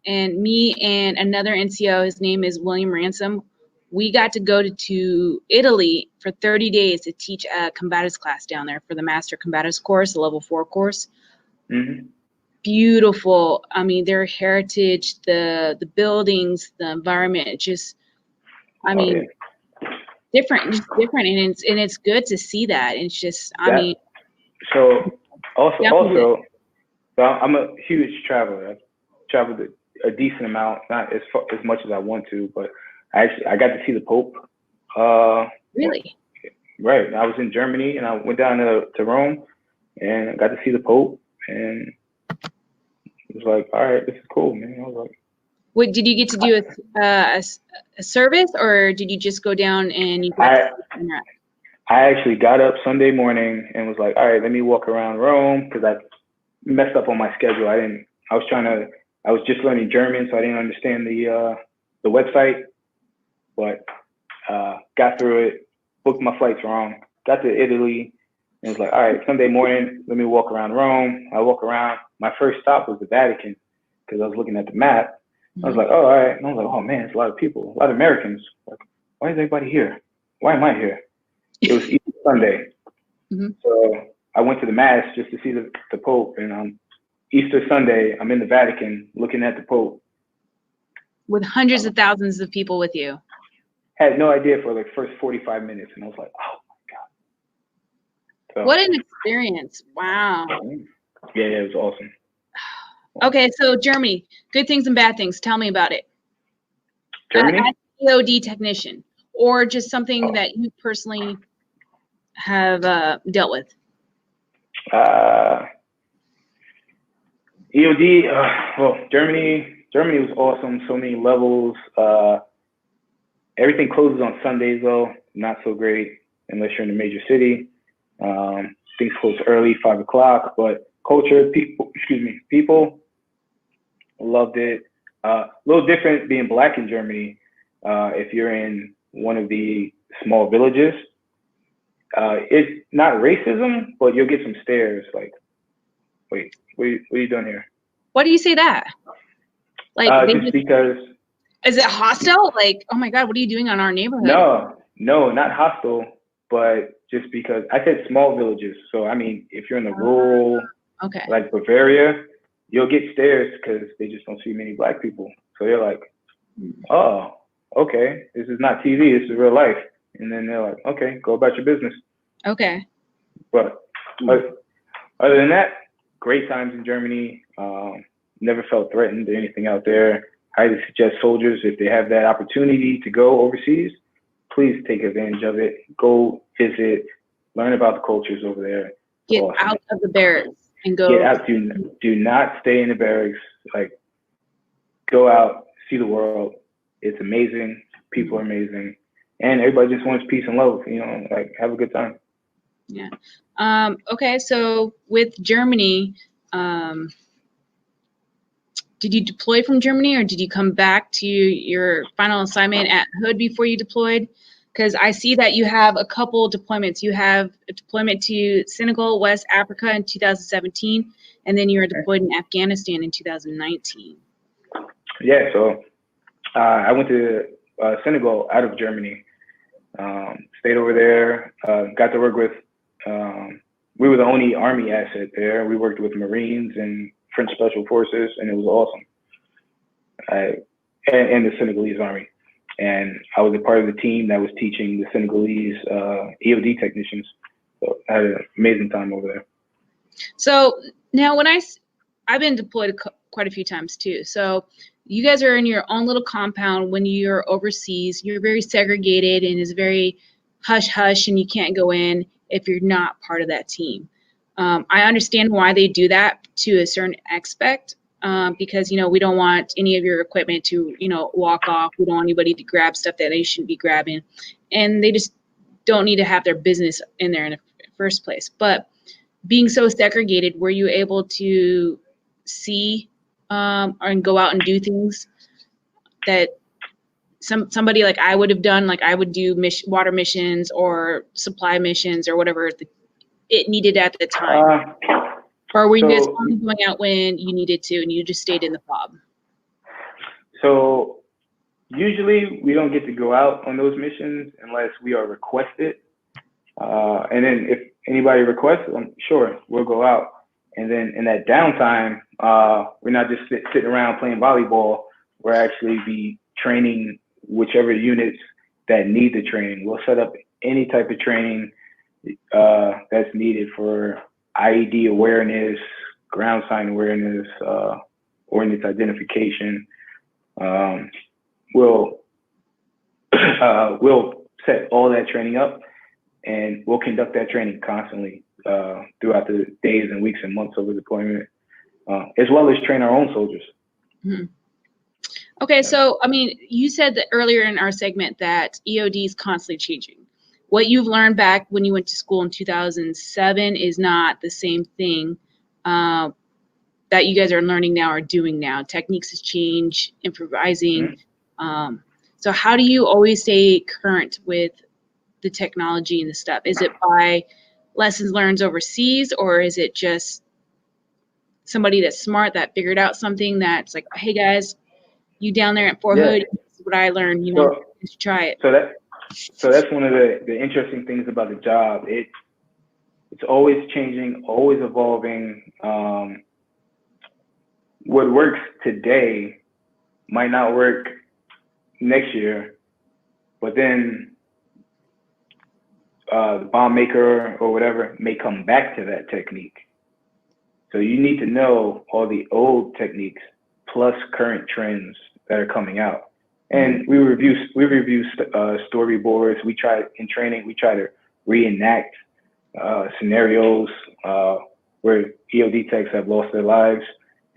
S5: And me and another NCO, his name is William Ransom, we got to go to Italy for 30 days to teach a combatives class down there for the Master Combatives course, the level 4 course.
S6: Mm-hmm.
S5: Beautiful. I mean, their heritage, the buildings, the environment, it just, different, just different. And it's good to see that. It's just,
S6: So also, so I'm a huge traveler. I've traveled a decent amount, not as much as I want to, but I got to see the Pope.
S5: Really?
S6: Right. I was in Germany and I went down to Rome and I got to see the Pope, and it was like, all right, this is cool, man. I was like,
S5: what did you get to do a service, or did you just go down and you got to interact?
S6: I actually got up Sunday morning and was like, all right, let me walk around Rome, because I messed up on my schedule. I was just learning German, so I didn't understand the website, but got through it, booked my flights wrong, got to Italy, and was like, all right, Sunday morning, let me walk around Rome. I walk around. My first stop was the Vatican, because I was looking at the map. I was like, oh, all right. And I was like, oh, man, it's a lot of people, a lot of Americans. Like, why is everybody here? Why am I here? It was Easter Sunday. So I went to the Mass just to see the Pope, and Easter Sunday, I'm in the Vatican looking at the Pope.
S5: With hundreds of thousands of people with you.
S6: Had no idea for like first 45 minutes, and I was like, oh my God. So,
S5: what an experience. Wow.
S6: Yeah, it was awesome.
S5: Okay, so Germany, good things and bad things. Tell me about it.
S6: Germany?
S5: As EOD technician, or just something that you personally have dealt with.
S6: EOD, well, Germany was awesome. So many levels. Everything closes on Sundays though. Not so great unless you're in a major city. Things close early, 5 o'clock. But culture, people loved it. A little different being Black in Germany. If you're in one of the small villages, it's not racism, but you'll get some stares like, wait, what are you doing here?
S5: Why do you say that? Like,
S6: just because.
S5: Is it hostile? Like, oh my God, what are you doing on our neighborhood?
S6: No, not hostile, but just because I said small villages. So, I mean, if you're in the rural, like Bavaria, you'll get stares because they just don't see many Black people. So they're like, oh, okay, this is not TV, this is real life. And then they're like, okay, go about your business.
S5: Okay.
S6: But other than that, great times in Germany. Never felt threatened or anything out there. Highly suggest soldiers, if they have that opportunity to go overseas, please take advantage of it. Go visit, learn about the cultures over there.
S5: Get out of the barracks and go.
S6: Get out. Do not stay in the barracks. Like, go out, see the world. It's amazing. People are amazing. And everybody just wants peace and love, like, have a good time.
S5: Yeah. Okay, so with Germany, did you deploy from Germany, or did you come back to your final assignment at Hood before you deployed? Because I see that you have a couple deployments. You have a deployment to Senegal, West Africa in 2017, and then you were deployed in Afghanistan in 2019.
S6: Yeah, so I went to Senegal out of Germany. Stayed over there, got to work with, we were the only Army asset there. We worked with Marines and French Special Forces, and it was awesome. And the Senegalese Army. And I was a part of the team that was teaching the Senegalese EOD technicians. So I had an amazing time over there.
S5: So now I've been deployed quite a few times too. So you guys are in your own little compound when you're overseas. You're very segregated and it's very hush hush, and you can't go in if you're not part of that team. I understand why they do that to a certain aspect, because, we don't want any of your equipment to, walk off. We don't want anybody to grab stuff that they shouldn't be grabbing. And they just don't need to have their business in there in the first place. But being so segregated, were you able to see and go out and do things that somebody like I would have done? Like I would do water missions or supply missions or whatever it needed at the time. Or were you guys only going out when you needed to and you just stayed in the fob?
S6: So usually we don't get to go out on those missions unless we are requested. And then if anybody requests, sure, we'll go out. And then in that downtime, we're not just sitting around playing volleyball. We're actually be training whichever units that need the training. We'll set up any type of training that's needed for IED awareness, ground sign awareness, ordinance identification. We'll set all that training up, and we'll conduct that training constantly throughout the days and weeks and months of the deployment, as well as train our own soldiers.
S5: Mm-hmm. Okay, so you said that earlier in our segment that EOD is constantly changing. What you've learned back when you went to school in 2007 is not the same thing that you guys are learning now or doing now. Techniques has changed, improvising. Mm-hmm. So how do you always stay current with the technology and the stuff? Is it by lessons learned overseas, or is it just somebody that's smart that figured out something that's like, hey guys, you down there at Fort Hood, this is what I learned, let's try it.
S6: So that's one of the interesting things about the job. It's always changing, always evolving. What works today might not work next year, but then the bomb maker or whatever may come back to that technique. So you need to know all the old techniques plus current trends that are coming out. And we review storyboards. We try in training, we try to reenact scenarios where EOD techs have lost their lives,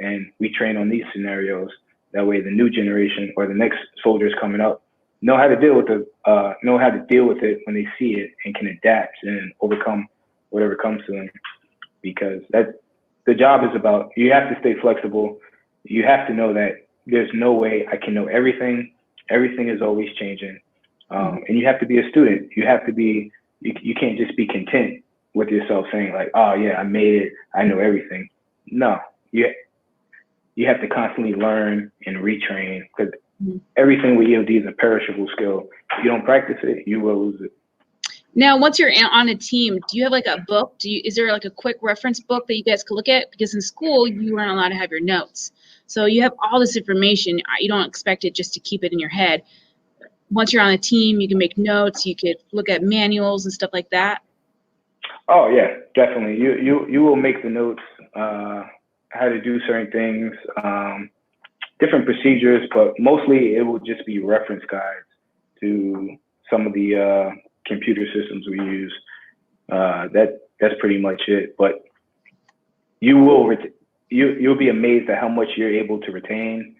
S6: and we train on these scenarios. That way, the new generation or the next soldiers coming up know how to deal with it when they see it, and can adapt and overcome whatever comes to them. Because the job is about, you have to stay flexible. You have to know that there's no way I can know everything. Everything is always changing. And you have to be a student. You have to be, you can't just be content with yourself saying like, oh yeah, I made it, I know everything. No, you have to constantly learn and retrain, because everything with EOD is a perishable skill. If you don't practice it, you will lose it.
S5: Now, once you're on a team, do you have like a book? Is there like a quick reference book that you guys could look at? Because in school, you weren't allowed to have your notes. So you have all this information. You don't expect it just to keep it in your head. Once you're on a team, you can make notes. You could look at manuals and stuff like that.
S6: Oh yeah, definitely. You will make the notes, how to do certain things, different procedures, but mostly it will just be reference guides to some of the computer systems we use. That's pretty much it. But you'll be amazed at how much you're able to retain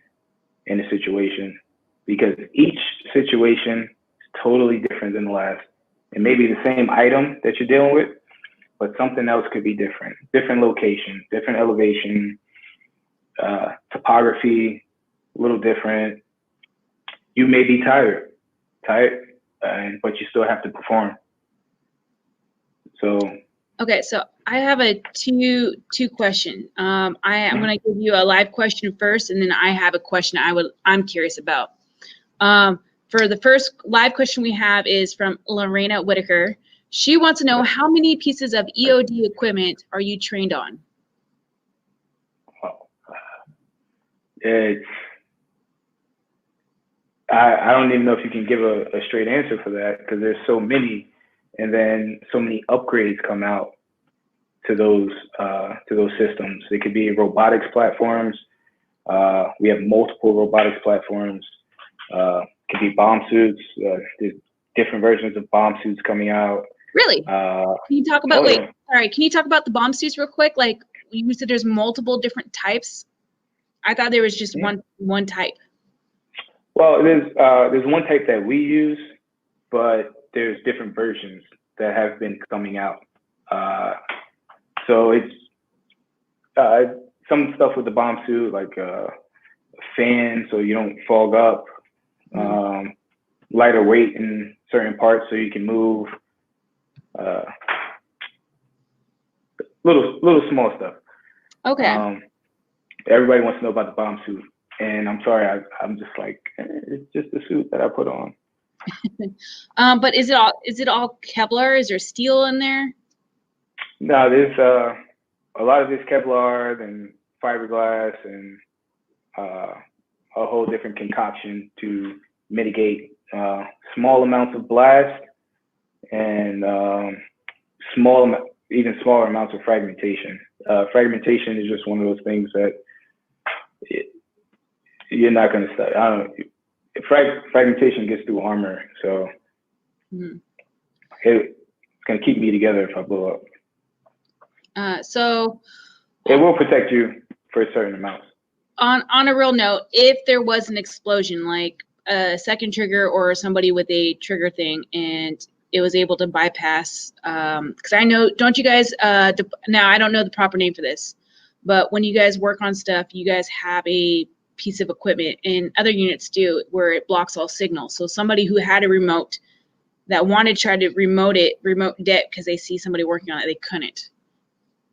S6: in a situation, because each situation is totally different than the last. It may be the same item that you're dealing with, but something else could be different. Different location, different elevation, topography, a little different. You may be tired, but you still have to perform. So.
S5: Okay, so I have a two question. I'm going to give you a live question first, and then I have a question I'm curious about. For the first live question we have is from Lorena Whitaker. She wants to know, how many pieces of EOD equipment are you trained on?
S6: I don't even know if you can give a straight answer for that, because there's so many, and then so many upgrades come out to those systems. It could be robotics platforms. We have multiple robotics platforms. It could be bomb suits. There's different versions of bomb suits coming out.
S5: Really? Can you talk about? Can you talk about the bomb suits real quick? Like, you said there's multiple different types. I thought there was just one type.
S6: Well, there's one type that we use, but there's different versions that have been coming out. So it's some stuff with the bomb suit, like a fan so you don't fog up, lighter weight in certain parts so you can move, little small stuff.
S5: Okay.
S6: Everybody wants to know about the bomb suit, and I'm sorry, I'm just like, it's just a suit that I put on.
S5: But is it all Kevlar? Is there steel in there?
S6: No, there's a lot of this Kevlar and fiberglass and a whole different concoction to mitigate small amounts of blast and even smaller amounts of fragmentation. Fragmentation is just one of those things that you're not going to study. Fragmentation gets through armor, so it's going to keep me together if I blow up.
S5: So
S6: it will protect you for certain amounts.
S5: On a real note, if there was an explosion, like a second trigger or somebody with a trigger thing, and it was able to bypass, because I know, don't you guys, now I don't know the proper name for this, but when you guys work on stuff, you guys have a piece of equipment, and other units do, where it blocks all signals. So somebody who had a remote that wanted to try to remote det because they see somebody working on it, they couldn't.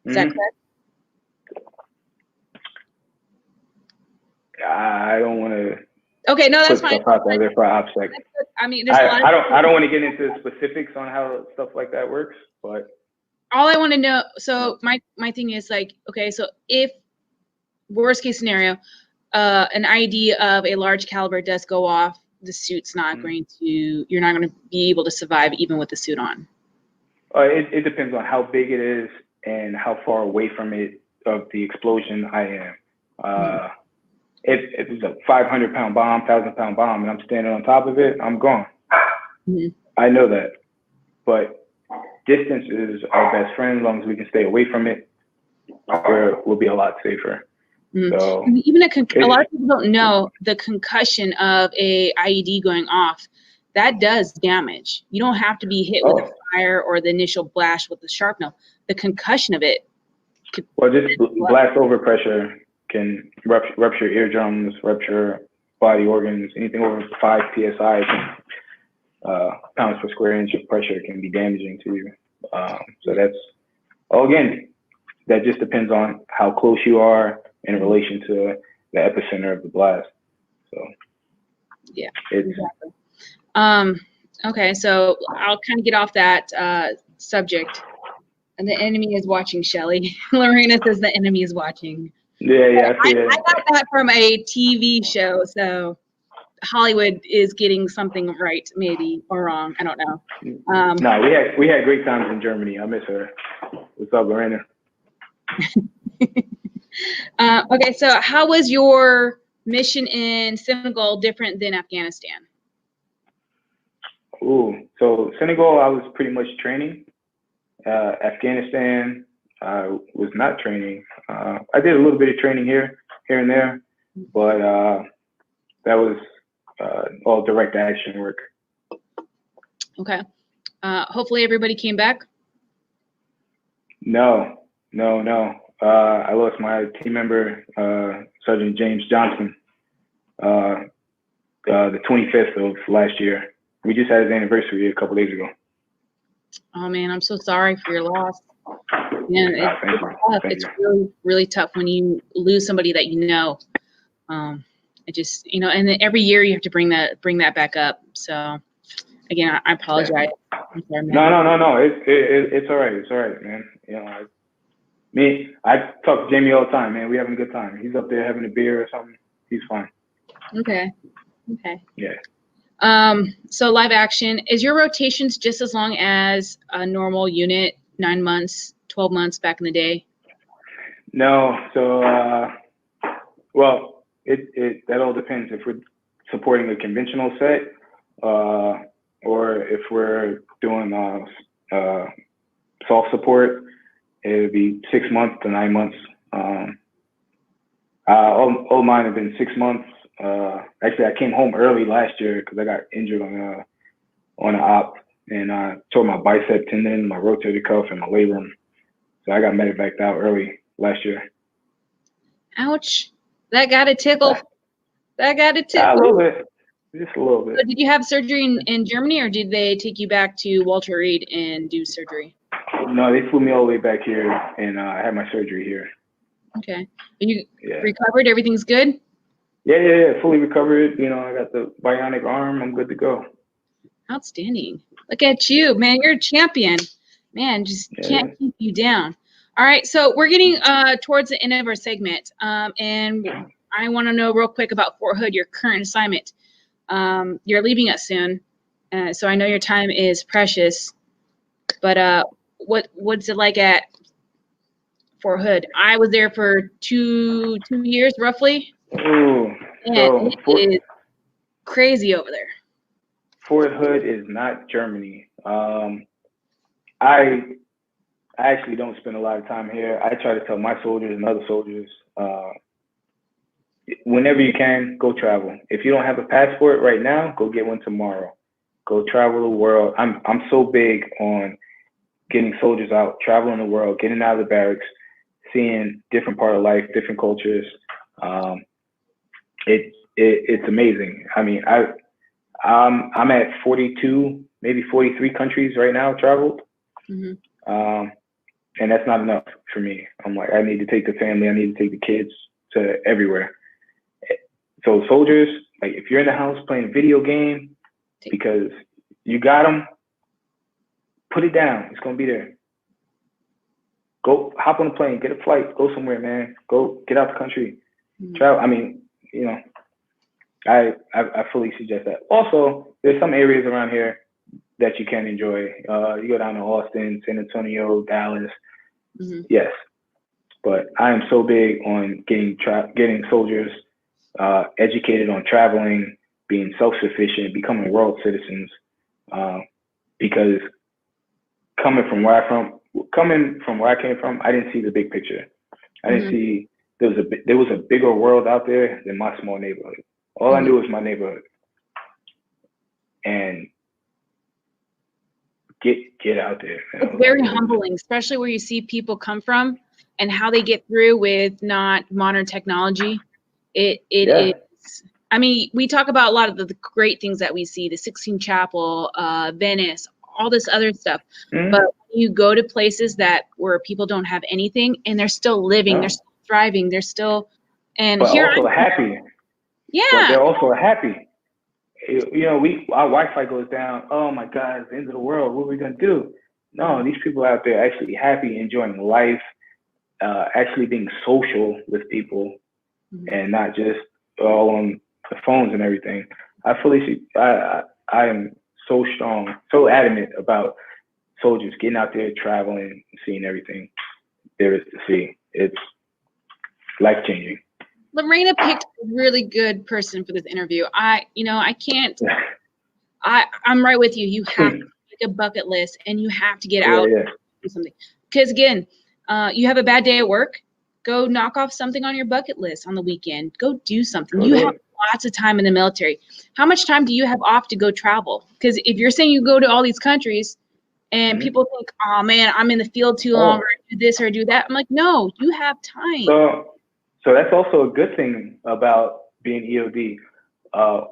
S5: Is that correct?
S6: I don't want to.
S5: Okay, no, that's fine.
S6: Out there for OPSEC.
S5: I mean, there's a lot.
S6: I don't want to get into specifics on how stuff like that works, but
S5: all I want to know. So my thing is like, okay, so if worst case scenario, an IED of a large caliber does go off, the suit's not going to. You're not going to be able to survive even with the suit on.
S6: It depends on how big it is and how far away from it of the explosion I am. If it's a 500-pound bomb, 1,000-pound bomb, and I'm standing on top of it, I'm gone. I know that. But distance is our best friend. As long as we can stay away from it, we'll be a lot safer. So
S5: even a lot of people don't know the concussion of a IED going off. That does damage. You don't have to be hit with a fire or the initial blast with the shrapnel. The concussion of it.
S6: Well, just blast overpressure can rupture eardrums, rupture body organs. Anything over 5 psi, pounds per square inch of pressure can be damaging to you. So that's, again, that just depends on how close you are in relation to the epicenter of the blast. So
S5: yeah, exactly. Okay, so I'll kind of get off that subject. And the enemy is watching, Shelly. Lorena says the enemy is watching.
S6: Yeah,
S5: I got that from a TV show, so Hollywood is getting something right, maybe, or wrong. I don't know.
S6: No, we had great times in Germany. I miss her. What's up, Lorena?
S5: Okay, so how was your mission in Senegal different than Afghanistan?
S6: So Senegal, I was pretty much training. Afghanistan, I was not training. I did a little bit of training here and there, but that was all direct action work.
S5: Okay. Hopefully everybody came back.
S6: No. I lost my team member, Sergeant James Johnson, the 25th of last year. We just had his anniversary a couple days ago.
S5: Oh man, I'm so sorry for your loss. Man,
S6: Thank you.
S5: tough. It's really, really tough when you lose somebody that you know. It just, and then every year you have to bring that back up. So again, I apologize. I'm sorry, man.
S6: No. It's all right. It's all right, man. I talk to Jamie all the time, man. We having a good time. He's up there having a beer or something. He's fine.
S5: Okay.
S6: Yeah.
S5: So live action, is your rotations just as long as a normal unit, 9 months, 12 months back in the day?
S6: No. So, well, that all depends if we're supporting a conventional set, or if we're doing soft support. It would be 6 months to 9 months. All mine have been 6 months. Actually, I came home early last year because I got injured on an op, and I tore my bicep tendon, my rotator cuff, and my labrum. So I got medevaced out early last year.
S5: Ouch! That got a tickle.
S6: A little bit, just a little bit.
S5: So did you have surgery in Germany, or did they take you back to Walter Reed and do surgery?
S6: No, they flew me all the way back here, and I had my surgery here.
S5: Okay. And you recovered? Everything's good?
S6: Yeah. Fully recovered. I got the bionic arm. I'm good to go.
S5: Outstanding. Look at you, man. You're a champion. Man, just can't keep you down. All right. So we're getting towards the end of our segment. And I want to know real quick about Fort Hood, your current assignment. You're leaving us soon. So I know your time is precious. But what's it like at Fort Hood? I was there for two years roughly.
S6: Ooh,
S5: and it is crazy over there.
S6: Fort Hood is not Germany. I actually don't spend a lot of time here. I try to tell my soldiers and other soldiers, whenever you can, go travel. If you don't have a passport right now, go get one tomorrow. Go travel the world. I'm so big on getting soldiers out, traveling the world, getting out of the barracks, seeing different part of life, different cultures. It's amazing. I mean, I'm at 42, maybe 43 countries right now traveled.
S5: Mm-hmm.
S6: And that's not enough for me. I'm like, I need to take the family, I need to take the kids to everywhere. So soldiers, like if you're in the house playing a video game because you got them, put it down. It's going to be there. Go hop on a plane, get a flight, go somewhere, man. Go get out the country. Mm-hmm. Travel. I mean, I fully suggest that. Also, there's some areas around here that you can enjoy. You go down to Austin, San Antonio, Dallas. Mm-hmm. Yes. But I am so big on getting soldiers educated on traveling, being self-sufficient, becoming world citizens. Because coming from where I came from, I didn't see the big picture. I didn't see there was a bigger world out there than my small neighborhood. All I knew was my neighborhood. And get out there.
S5: It's very humbling, especially where you see people come from and how they get through with not modern technology. It is. I mean, we talk about a lot of the great things that we see, the Sistine Chapel, Venice, all this other stuff. Mm-hmm. But you go to places where people don't have anything and they're still living, they're still thriving, they're still,
S6: but here also happy.
S5: Yeah.
S6: But they're also happy. Our Wi-Fi goes down. Oh my God, it's the end of the world. What are we gonna do? No, these people out there actually happy, enjoying life, actually being social with people, and not just all on the phones and everything. I am so strong, so adamant about soldiers getting out there, traveling, seeing everything there is to see. It's life-changing.
S5: Lorena picked a really good person for this interview. I'm right with you. You have to make a bucket list and you have to get out and do something. Because again, you have a bad day at work, go knock off something on your bucket list on the weekend. Go do something. You have lots of time in the military. How much time do you have off to go travel? Because if you're saying you go to all these countries and people think, oh man, I'm in the field too long, or I do this or do that. I'm like, no, you have time.
S6: So that's also a good thing about being EOD.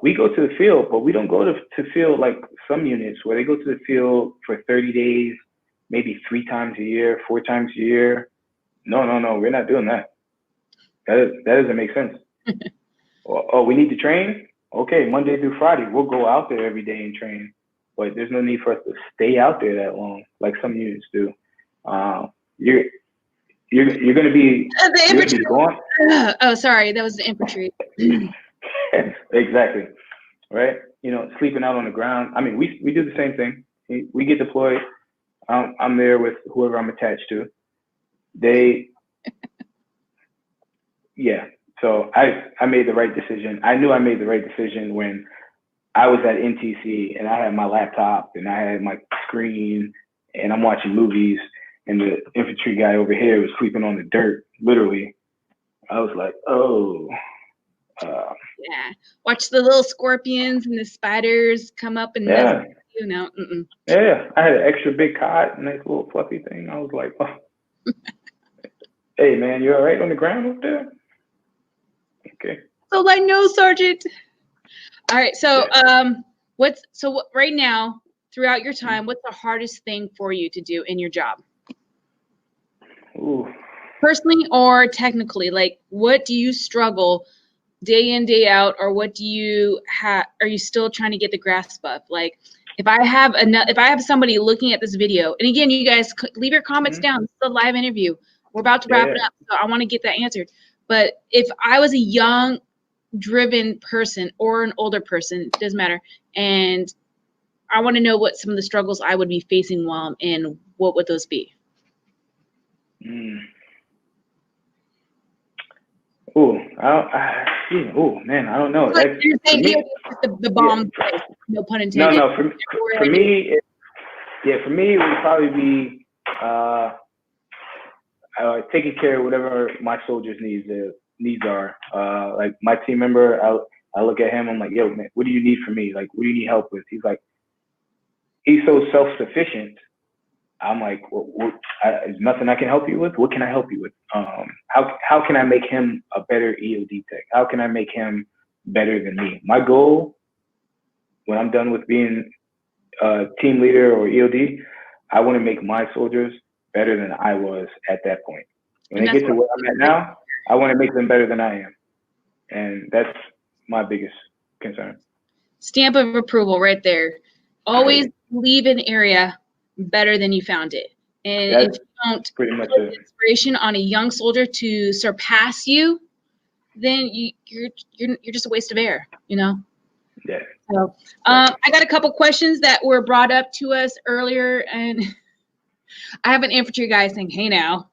S6: We go to the field, but we don't go to field like some units where they go to the field for 30 days, maybe 3 times a year, 4 times a year. No, we're not doing that. That doesn't make sense. Oh, we need to train? Okay, Monday through Friday, we'll go out there every day and train. But there's no need for us to stay out there that long, like some units do. You're going to be,
S5: The infantry.
S6: gone.
S5: Oh, sorry, that was the infantry.
S6: Exactly, right? Sleeping out on the ground. I mean, we do the same thing. We get deployed. I'm there with whoever I'm attached to. Yeah. So I made the right decision. I knew I made the right decision when I was at NTC and I had my laptop and I had my screen and I'm watching movies and the infantry guy over here was sleeping on the dirt, literally. I was like, oh.
S5: Yeah. Watch the little scorpions and the spiders come up and mess with you. No.
S6: Yeah. I had an extra big cot, a nice little fluffy thing. I was like, oh. Hey, man, you all right on the ground up there? Okay.
S5: So like, no, Sergeant. All right. So right now, throughout your time, what's the hardest thing for you to do in your job?
S6: Ooh.
S5: Personally or technically? Like, what do you struggle day in, day out, or what do you are you still trying to get the grasp of? Like, if I have somebody looking at this video, and again, you guys leave your comments down. This is a live interview. We're about to wrap it up, so I want to get that answered. But if I was a young, driven person or an older person, doesn't matter, and I want to know what some of the struggles I would be facing while I'm in, what would those be?
S6: Oh man, I don't know.
S5: Like you're saying the bomb, no pun intended.
S6: No, for me, for me, it would probably be taking care of whatever my soldiers' needs are. Like my team member, I look at him, I'm like, yo, man, what do you need from me? Like, what do you need help with? He's like, he's so self-sufficient. I'm like, there's nothing I can help you with. What can I help you with? How can I make him a better EOD tech? How can I make him better than me? My goal, when I'm done with being a team leader or EOD, I want to make my soldiers better than I was at that point. When they get to where I'm at now, I want to make them better than I am. And that's my biggest concern.
S5: Stamp of approval right there. Always leave an area better than you found it. And if you don't
S6: pretty much
S5: put inspiration on a young soldier to surpass you, then you're just a waste of air, Yeah. So I got a couple questions that were brought up to us earlier, and I have an infantry guy saying, "Hey now."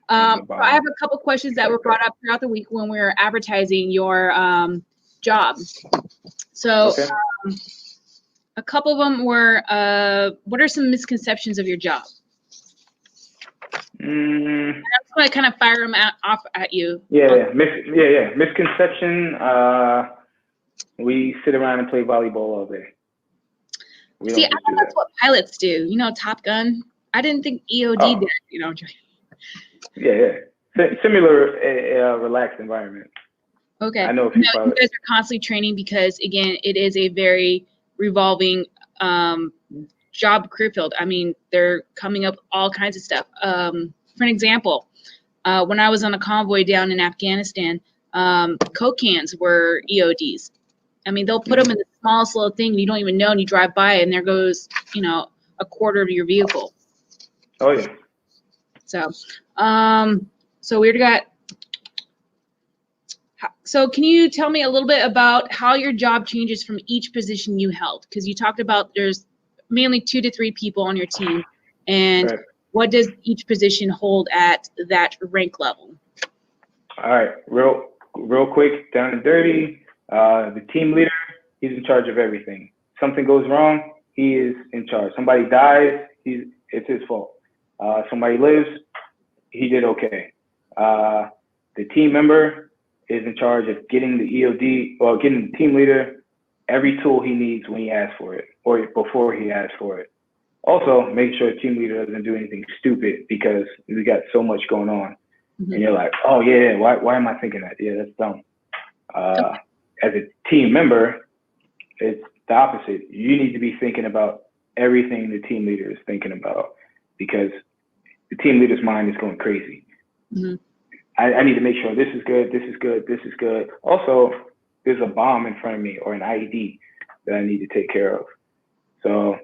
S5: So I have a couple questions that were brought up throughout the week when we were advertising your job. So.
S6: Okay.
S5: A couple of them were, what are some misconceptions of your job? I'm just going to kind of fire them off at you.
S6: Misconception, we sit around and play volleyball all day. I thought
S5: that's what pilots do. Top Gun. I didn't think EOD did,
S6: Similar relaxed environment.
S5: Okay.
S6: I know a few pilots.
S5: You guys are constantly training because, again, it is a very revolving job career field. I mean, they're coming up all kinds of stuff. For an example, when I was on a convoy down in Afghanistan, Coke cans were EODs. I mean, they'll put them in the smallest little thing you don't even know, and you drive by, and there goes, a quarter of your vehicle.
S6: Oh yeah.
S5: So we got. So can you tell me a little bit about how your job changes from each position you held? Because you talked about there's mainly 2 to 3 people on your team, and what does each position hold at that rank level?
S6: All right, real quick, down and dirty. The team leader, he's in charge of everything. Something goes wrong, he is in charge. Somebody dies, it's his fault. Somebody lives, he did okay. The team member is in charge of getting the EOD or getting the team leader every tool he needs when he asks for it or before he asks for it. Also, make sure the team leader doesn't do anything stupid because we got so much going on. And you're like, oh yeah, why am I thinking that? Yeah, that's dumb. As a team member, it's the opposite. You need to be thinking about everything the team leader is thinking about because the team leader's mind is going crazy. I need to make sure this is good, this is good, this is good. Also, there's a bomb in front of me or an IED that I need to take care of. So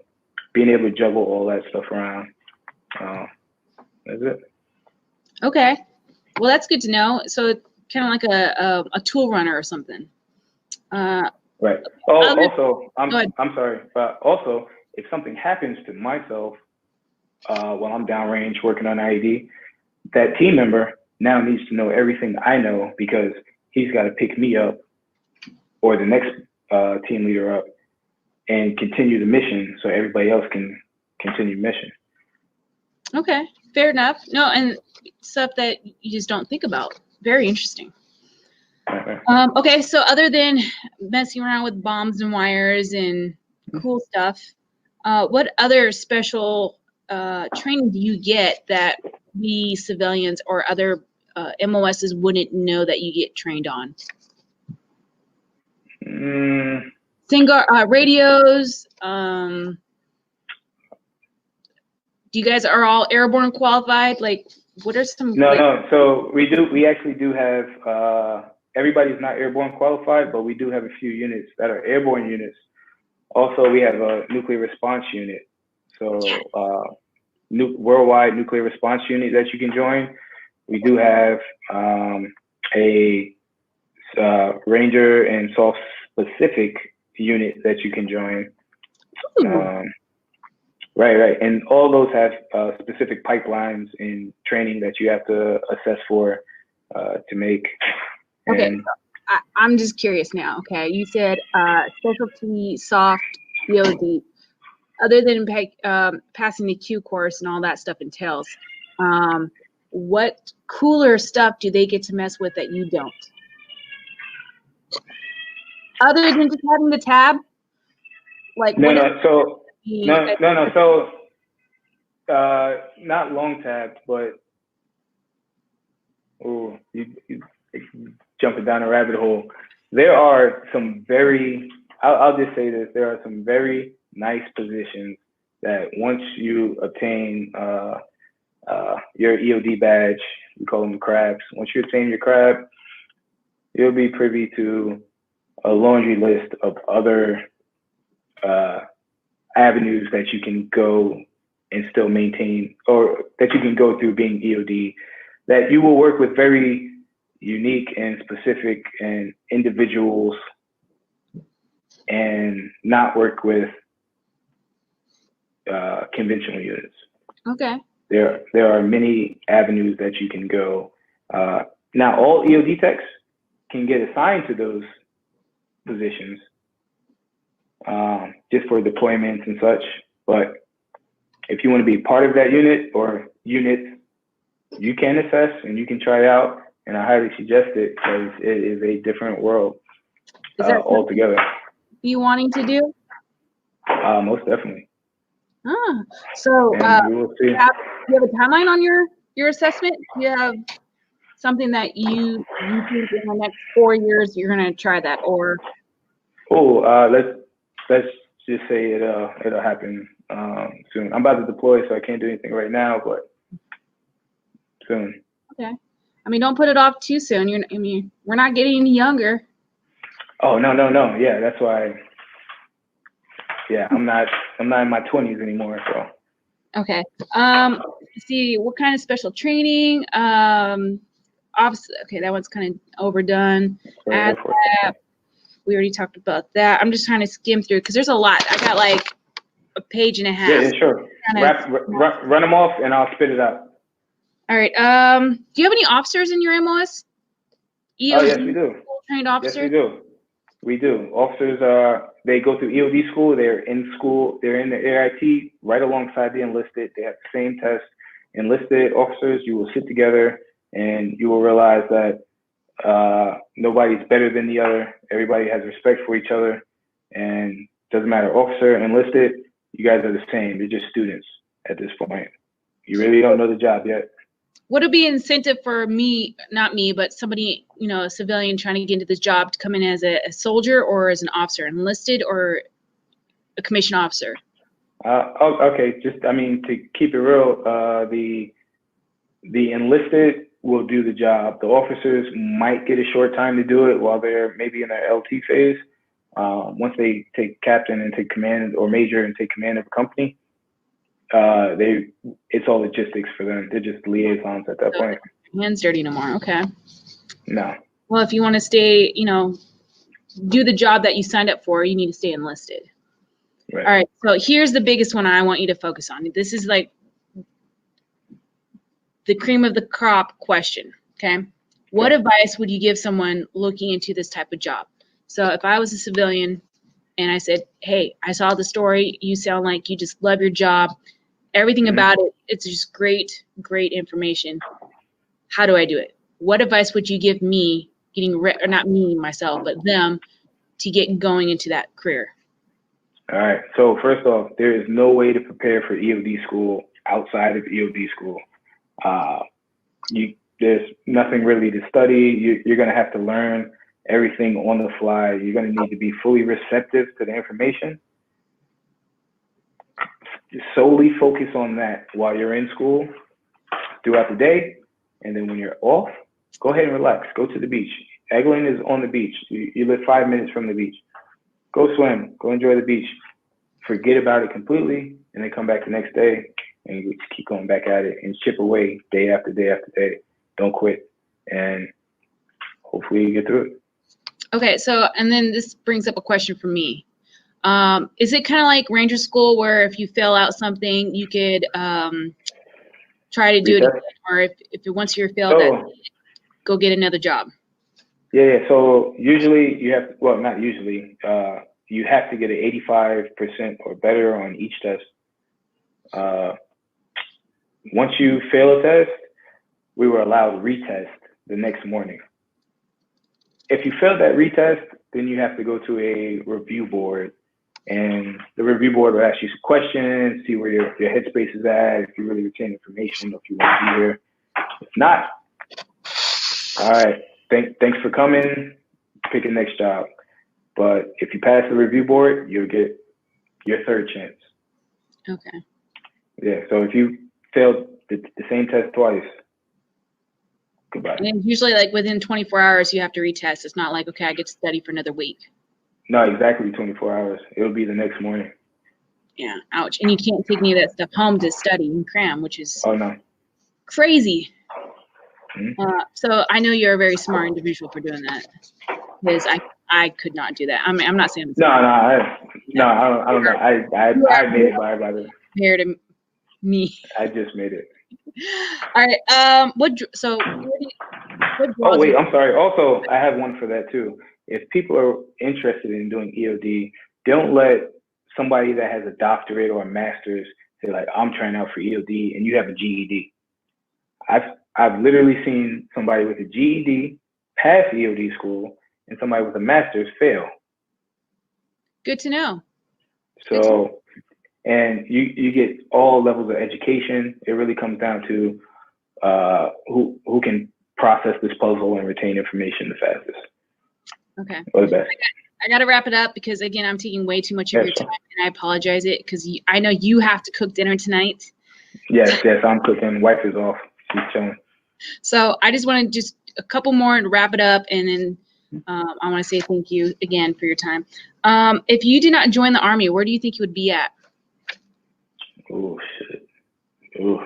S6: being able to juggle all that stuff around, that's it.
S5: Okay. Well, that's good to know. So kind of like a tool runner or something.
S6: Right. Oh, also, I'm sorry, but also if something happens to myself while I'm downrange working on IED, that team member now needs to know everything I know because he's got to pick me up or the next team leader up and continue the mission so everybody else can continue mission.
S5: Okay, fair enough. No, and stuff that you just don't think about. Very interesting. Okay, so other than messing around with bombs and wires and cool stuff, what other special training do you get that we civilians or other MOSs wouldn't know that you get trained on? Single radios. Do you guys are all airborne qualified? Like, what are some?
S6: No. So we actually do have. Everybody's not airborne qualified, but we do have a few units that are airborne units. Also, we have a nuclear response unit. So worldwide nuclear response unit that you can join. We do have a Ranger and SOF specific unit that you can join. Right. And all those have specific pipelines and training that you have to assess for to make.
S5: Okay,
S6: and,
S5: I'm just curious now. Okay, you said specialty soft EOD. Other than passing the Q course and all that stuff entails, what cooler stuff do they get to mess with that you don't? Other than just having the tab? Like
S6: No. So not long tabs, but you jumping down a rabbit hole. There are some I'll just say this, there are some very nice positions that once you obtain your EOD badge, we call them crabs. Once you obtain your crab, you'll be privy to a laundry list of other avenues that you can go and still maintain, or that you can go through being EOD, that you will work with very unique and specific and individuals and not work with conventional units.
S5: Okay.
S6: There are many avenues that you can go. Now, all EOD techs can get assigned to those positions just for deployments and such. But if you want to be part of that unit or units, you can assess and you can try out. And I highly suggest it because it is a different world altogether.
S5: You wanting to do?
S6: Most definitely.
S5: So
S6: we will see.
S5: you have a timeline on your assessment? Do you have something that you think in the next 4 years you're going to try that, or?
S6: Let's just say it'll happen soon. I'm about to deploy, so I can't do anything right now, but soon.
S5: Okay. I mean, don't put it off too soon. We're not getting any younger.
S6: Oh, no. Yeah, that's why. Yeah, I'm not in my 20s anymore, so.
S5: Okay. Let's see, what kind of special training? Obviously, okay, that one's kind of overdone. We already talked about that. I'm just trying to skim through because there's a lot. I got like a page and a half.
S6: Yeah, sure. Run them off and I'll spit it out.
S5: All right. Do you have any officers in your MOS?
S6: Oh, yes, we do.
S5: Trained officers?
S6: Yes, we do. Officers, they go through EOD school. They're in school. They're in the AIT right alongside the enlisted. They have the same test. Enlisted officers, you will sit together and you will realize that nobody's better than the other. Everybody has respect for each other, and doesn't matter, officer, enlisted, you guys are the same. You're just students at this point. You really don't know the job yet.
S5: What would be incentive for me, not me, but somebody, you know, a civilian trying to get into this job to come in as a soldier or as an officer, enlisted or a commissioned officer?
S6: Okay, just, I mean, to keep it real, the enlisted will do the job. The officers might get a short time to do it while they're maybe in their LT phase. Once they take captain and take command, or major and take command of a company, it's all logistics for them. They're just liaisons at that point.
S5: Hands dirty no more. Okay.
S6: No.
S5: Well, if you want to stay, you know, do the job that you signed up for, you need to stay enlisted.
S6: Right.
S5: All right. So here's the biggest one I want you to focus on. This is like the cream of the crop question. Okay. What advice would you give someone looking into this type of job? So if I was a civilian and I said, hey, I saw the story, you sound like you just love your job, everything about it, it's just great, great information. How do I do it? What advice would you give me or not me, myself, but them to get going into that career?
S6: All right. So first off, there is no way to prepare for EOD school outside of EOD school. There's nothing really to study. You're going to have to learn everything on the fly. You're going to need to be fully receptive to the information. Just solely focus on that while you're in school throughout the day. And then when you're off, go ahead and relax. Go to the beach. Eglin is on the beach. You live 5 minutes from the beach. Go swim. Go enjoy the beach. Forget about it completely, and then come back the next day and you keep going back at it and chip away day after day after day. Don't quit, and hopefully you get through it.
S5: Okay, so, and then this brings up a question for me. Is it kind of like Ranger School where if you fill out something, you could try to do it again, or if once you're failed, go get another job?
S6: Yeah, so usually you have, well, not usually, you have to get an 85% or better on each test. Once you fail a test, we were allowed to retest the next morning. If you failed that retest, then you have to go to a review board, and the review board will ask you some questions, see where your headspace is at, if you really retain information, if you want to be here. If not, all right, thanks for coming, pick a next job. But if you pass the review board, you'll get your third chance.
S5: Okay.
S6: Yeah, so if you failed the same test twice, goodbye.
S5: And usually like within 24 hours, you have to retest. It's not like, okay, I get to study for another week.
S6: No, exactly 24 hours. It'll be the next morning.
S5: Yeah, ouch. And you can't take any of that stuff home to study and cram, which is crazy. So I know you're a very smart individual for doing that, because I could not do that. I mean, I'm not saying
S6: I don't know. I made it by the
S5: compared to me.
S6: I just made it.
S5: All right.
S6: Oh wait, I'm sorry. Also, I have one for that too. If people are interested in doing EOD, don't let somebody that has a doctorate or a master's say like, I'm trying out for EOD and you have a GED. I've literally seen somebody with a GED pass EOD school and somebody with a master's fail.
S5: Good to know.
S6: So, and you get all levels of education. It really comes down to who can process this puzzle and retain information the fastest.
S5: Okay.
S6: Or the best.
S5: I got to wrap it up because, again, I'm taking way too much of your time, and I apologize it because I know you have to cook dinner tonight.
S6: Yes, I'm cooking. Wife is off. She's chilling.
S5: So I just want to just a couple more and wrap it up, and then I want to say thank you again for your time. If you did not join the Army, where do you think you would be at?
S6: Oh shit. Ooh.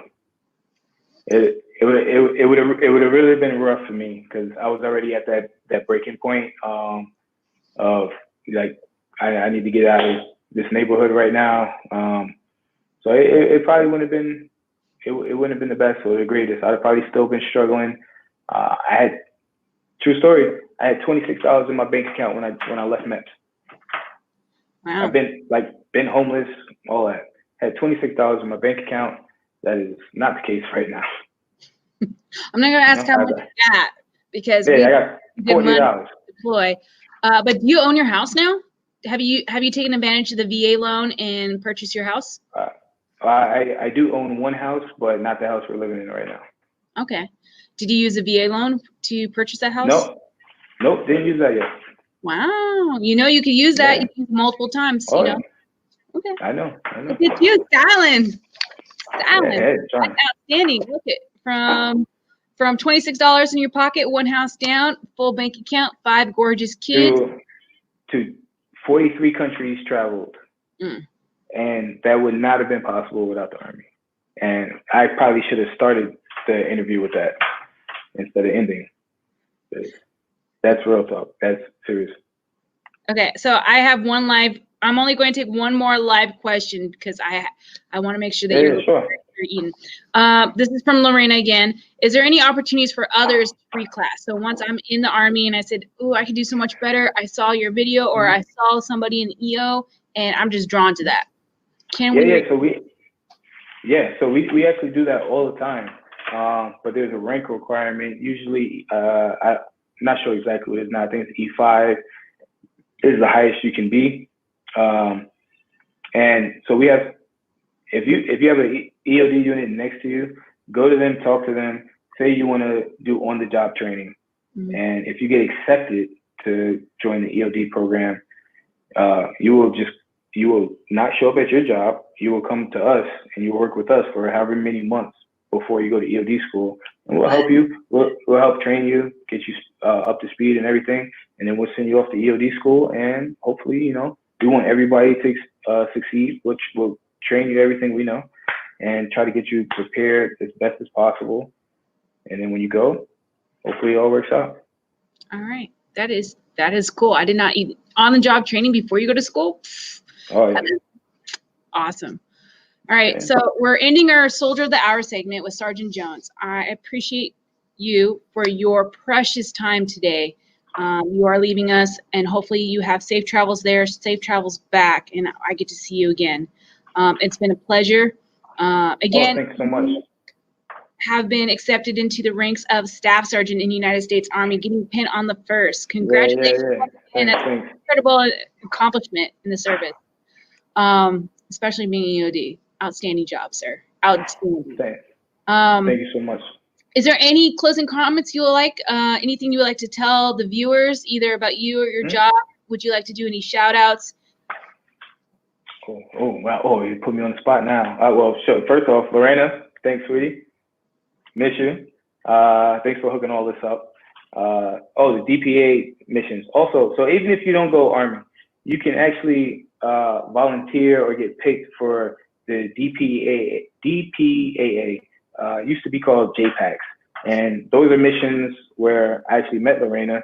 S6: It would have really been rough for me because I was already at that breaking point of like I need to get out of this neighborhood right now. So it probably wouldn't have been it wouldn't have been the best or the greatest. I'd have probably still been struggling. True story. I had $26 in my bank account when I left MEPS.
S5: Wow.
S6: I've been homeless, all that. Had $26 in my bank account. That is not the case right now.
S5: I'm not gonna ask how much you got because
S6: I got $40.
S5: Deploy. But do you own your house now? have you taken advantage of the VA loan and purchased your house?
S6: I do own one house, but not the house we're living in right now.
S5: Okay. Did you use a VA loan to purchase that house?
S6: Nope, didn't use that yet.
S5: Wow. You know, you could use that.
S6: Yeah.
S5: You can use multiple times,
S6: Oh,
S5: you know.
S6: yeah.
S5: Okay.
S6: I know.
S5: Look at you, styling.
S6: Yeah,
S5: That's outstanding. Look at from $26 in your pocket, one house down, full bank account, 5 gorgeous kids.
S6: To 43 countries traveled. And that would not have been possible without the Army. And I probably should have started the interview with that instead of ending. That's real talk. That's serious.
S5: Okay, so I have one live. I'm only going to take one more live question because I want to make sure that you're eating. This is from Lorena again. Is there any opportunities for others to free class? So once I'm in the Army and I said, "Oh, I could do so much better," I saw your video or I saw somebody in EO, and I'm just drawn to that. So we actually do that all the time. But there's a rank requirement. Usually, I'm not sure exactly what it is now. I think it's E5 is the highest you can be. And so we have, if you have an EOD unit next to you, go to them, talk to them, say you want to do on-the-job training. And if you get accepted to join the EOD program, you will not show up at your job. You will come to us and you will work with us for however many months before you go to EOD school. And we'll help you. We'll help train you, get you up to speed and everything. And then we'll send you off to EOD school. And hopefully, you know, we want everybody to succeed, which will train you everything we know and try to get you prepared as best as possible. And then when you go, hopefully it all works out. All right. That is cool. I did not eat on-the-job training before you go to school. Oh, yeah. Awesome. All right. So we're ending our Soldier of the Hour segment with Sergeant Jones. I appreciate you for your precious time today. You are leaving us, and hopefully you have safe travels there, safe travels back, and I get to see you again. It's been a pleasure. Again, thanks so much. Have been accepted into the ranks of Staff Sergeant in the United States Army, getting pinned on the 1st. Congratulations. And that's an incredible accomplishment in the service, especially being EOD. Outstanding job, sir. Outstanding. Thank you so much. Is there any closing comments you would like, anything you would like to tell the viewers, either about you or your job? Would you like to do any shout outs? Cool. Oh, wow. Oh, you put me on the spot now. Well, sure. First off, Lorena, thanks, sweetie. Miss you. Thanks for hooking all this up. The DPA missions. Also, so even if you don't go Army, you can actually volunteer or get picked for the DPAA. Used to be called JPACs. And those are missions where I actually met Lorena.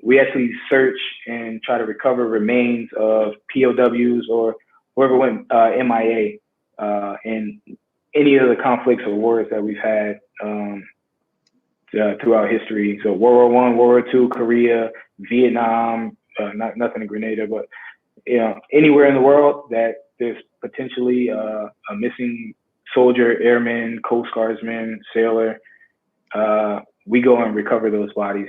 S5: We actually search and try to recover remains of POWs or whoever went MIA in any of the conflicts or wars that we've had throughout history. So World War I, World War II, Korea, Vietnam, nothing in Grenada, but anywhere in the world that there's potentially a missing soldier, airman, Coast Guardsman, sailor, we go and recover those bodies.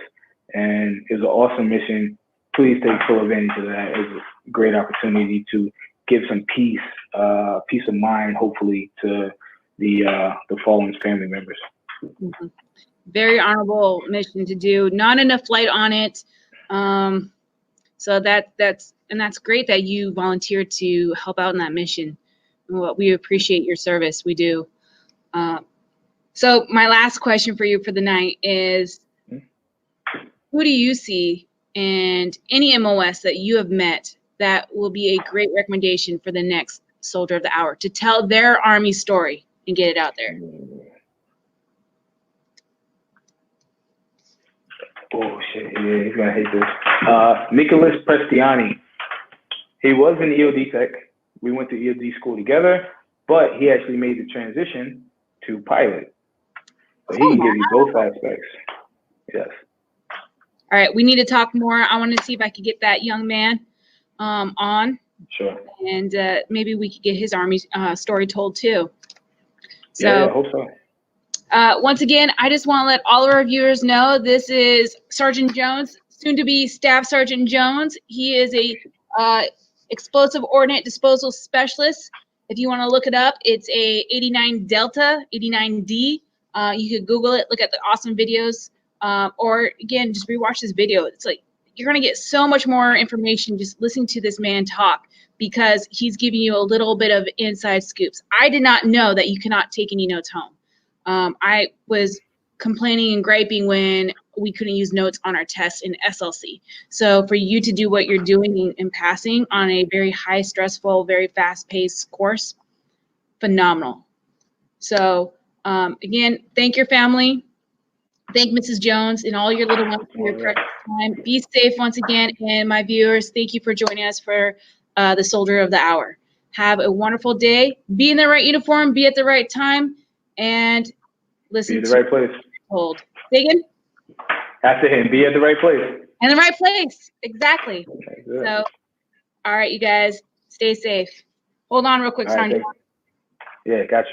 S5: And it's an awesome mission. Please take full advantage of that. It's a great opportunity to give some peace of mind, hopefully, to the fallen family members. Mm-hmm. Very honorable mission to do. Not enough light on it. So that's great that you volunteered to help out in that mission. We appreciate your service. We do. So my last question for you for the night is, who do you see and any MOS that you have met that will be a great recommendation for the next Soldier of the Hour to tell their Army story and get it out there? Oh, shit. Yeah, he's going to hate this. Nicholas Prestiani. He was in EOD Tech. We went to EOD school together, but he actually made the transition to pilot. So he can give you both aspects. Yes. All right, we need to talk more. I want to see if I could get that young man on. Sure. And maybe we could get his Army story told too. So, yeah, I hope so. Once again, I just want to let all of our viewers know this is Sergeant Jones soon to be Staff Sergeant Jones. He is a explosive ordnance disposal specialist. If you want to look it up, it's a 89 Delta, 89D. You could Google it, look at the awesome videos, or again, just rewatch this video. It's like, you're going to get so much more information just listening to this man talk, because he's giving you a little bit of inside scoops. I did not know that you cannot take any notes home. I was complaining and griping when we couldn't use notes on our tests in SLC. So for you to do what you're doing in passing on a very high stressful, very fast paced course, phenomenal. So again, thank your family. Thank Mrs. Jones and all your little ones for your precious time. Be safe once again. And my viewers, thank you for joining us for the Soldier of the Hour. Have a wonderful day. Be in the right uniform, be at the right time, and listen
S6: Be at the right place.
S5: Told. Say again?
S6: That's it. Be at the right place.
S5: In the right place. Exactly.
S6: Good.
S5: So, all right, you guys, stay safe. Hold on real quick,
S6: All right,
S5: Sergeant.
S6: yeah, gotcha.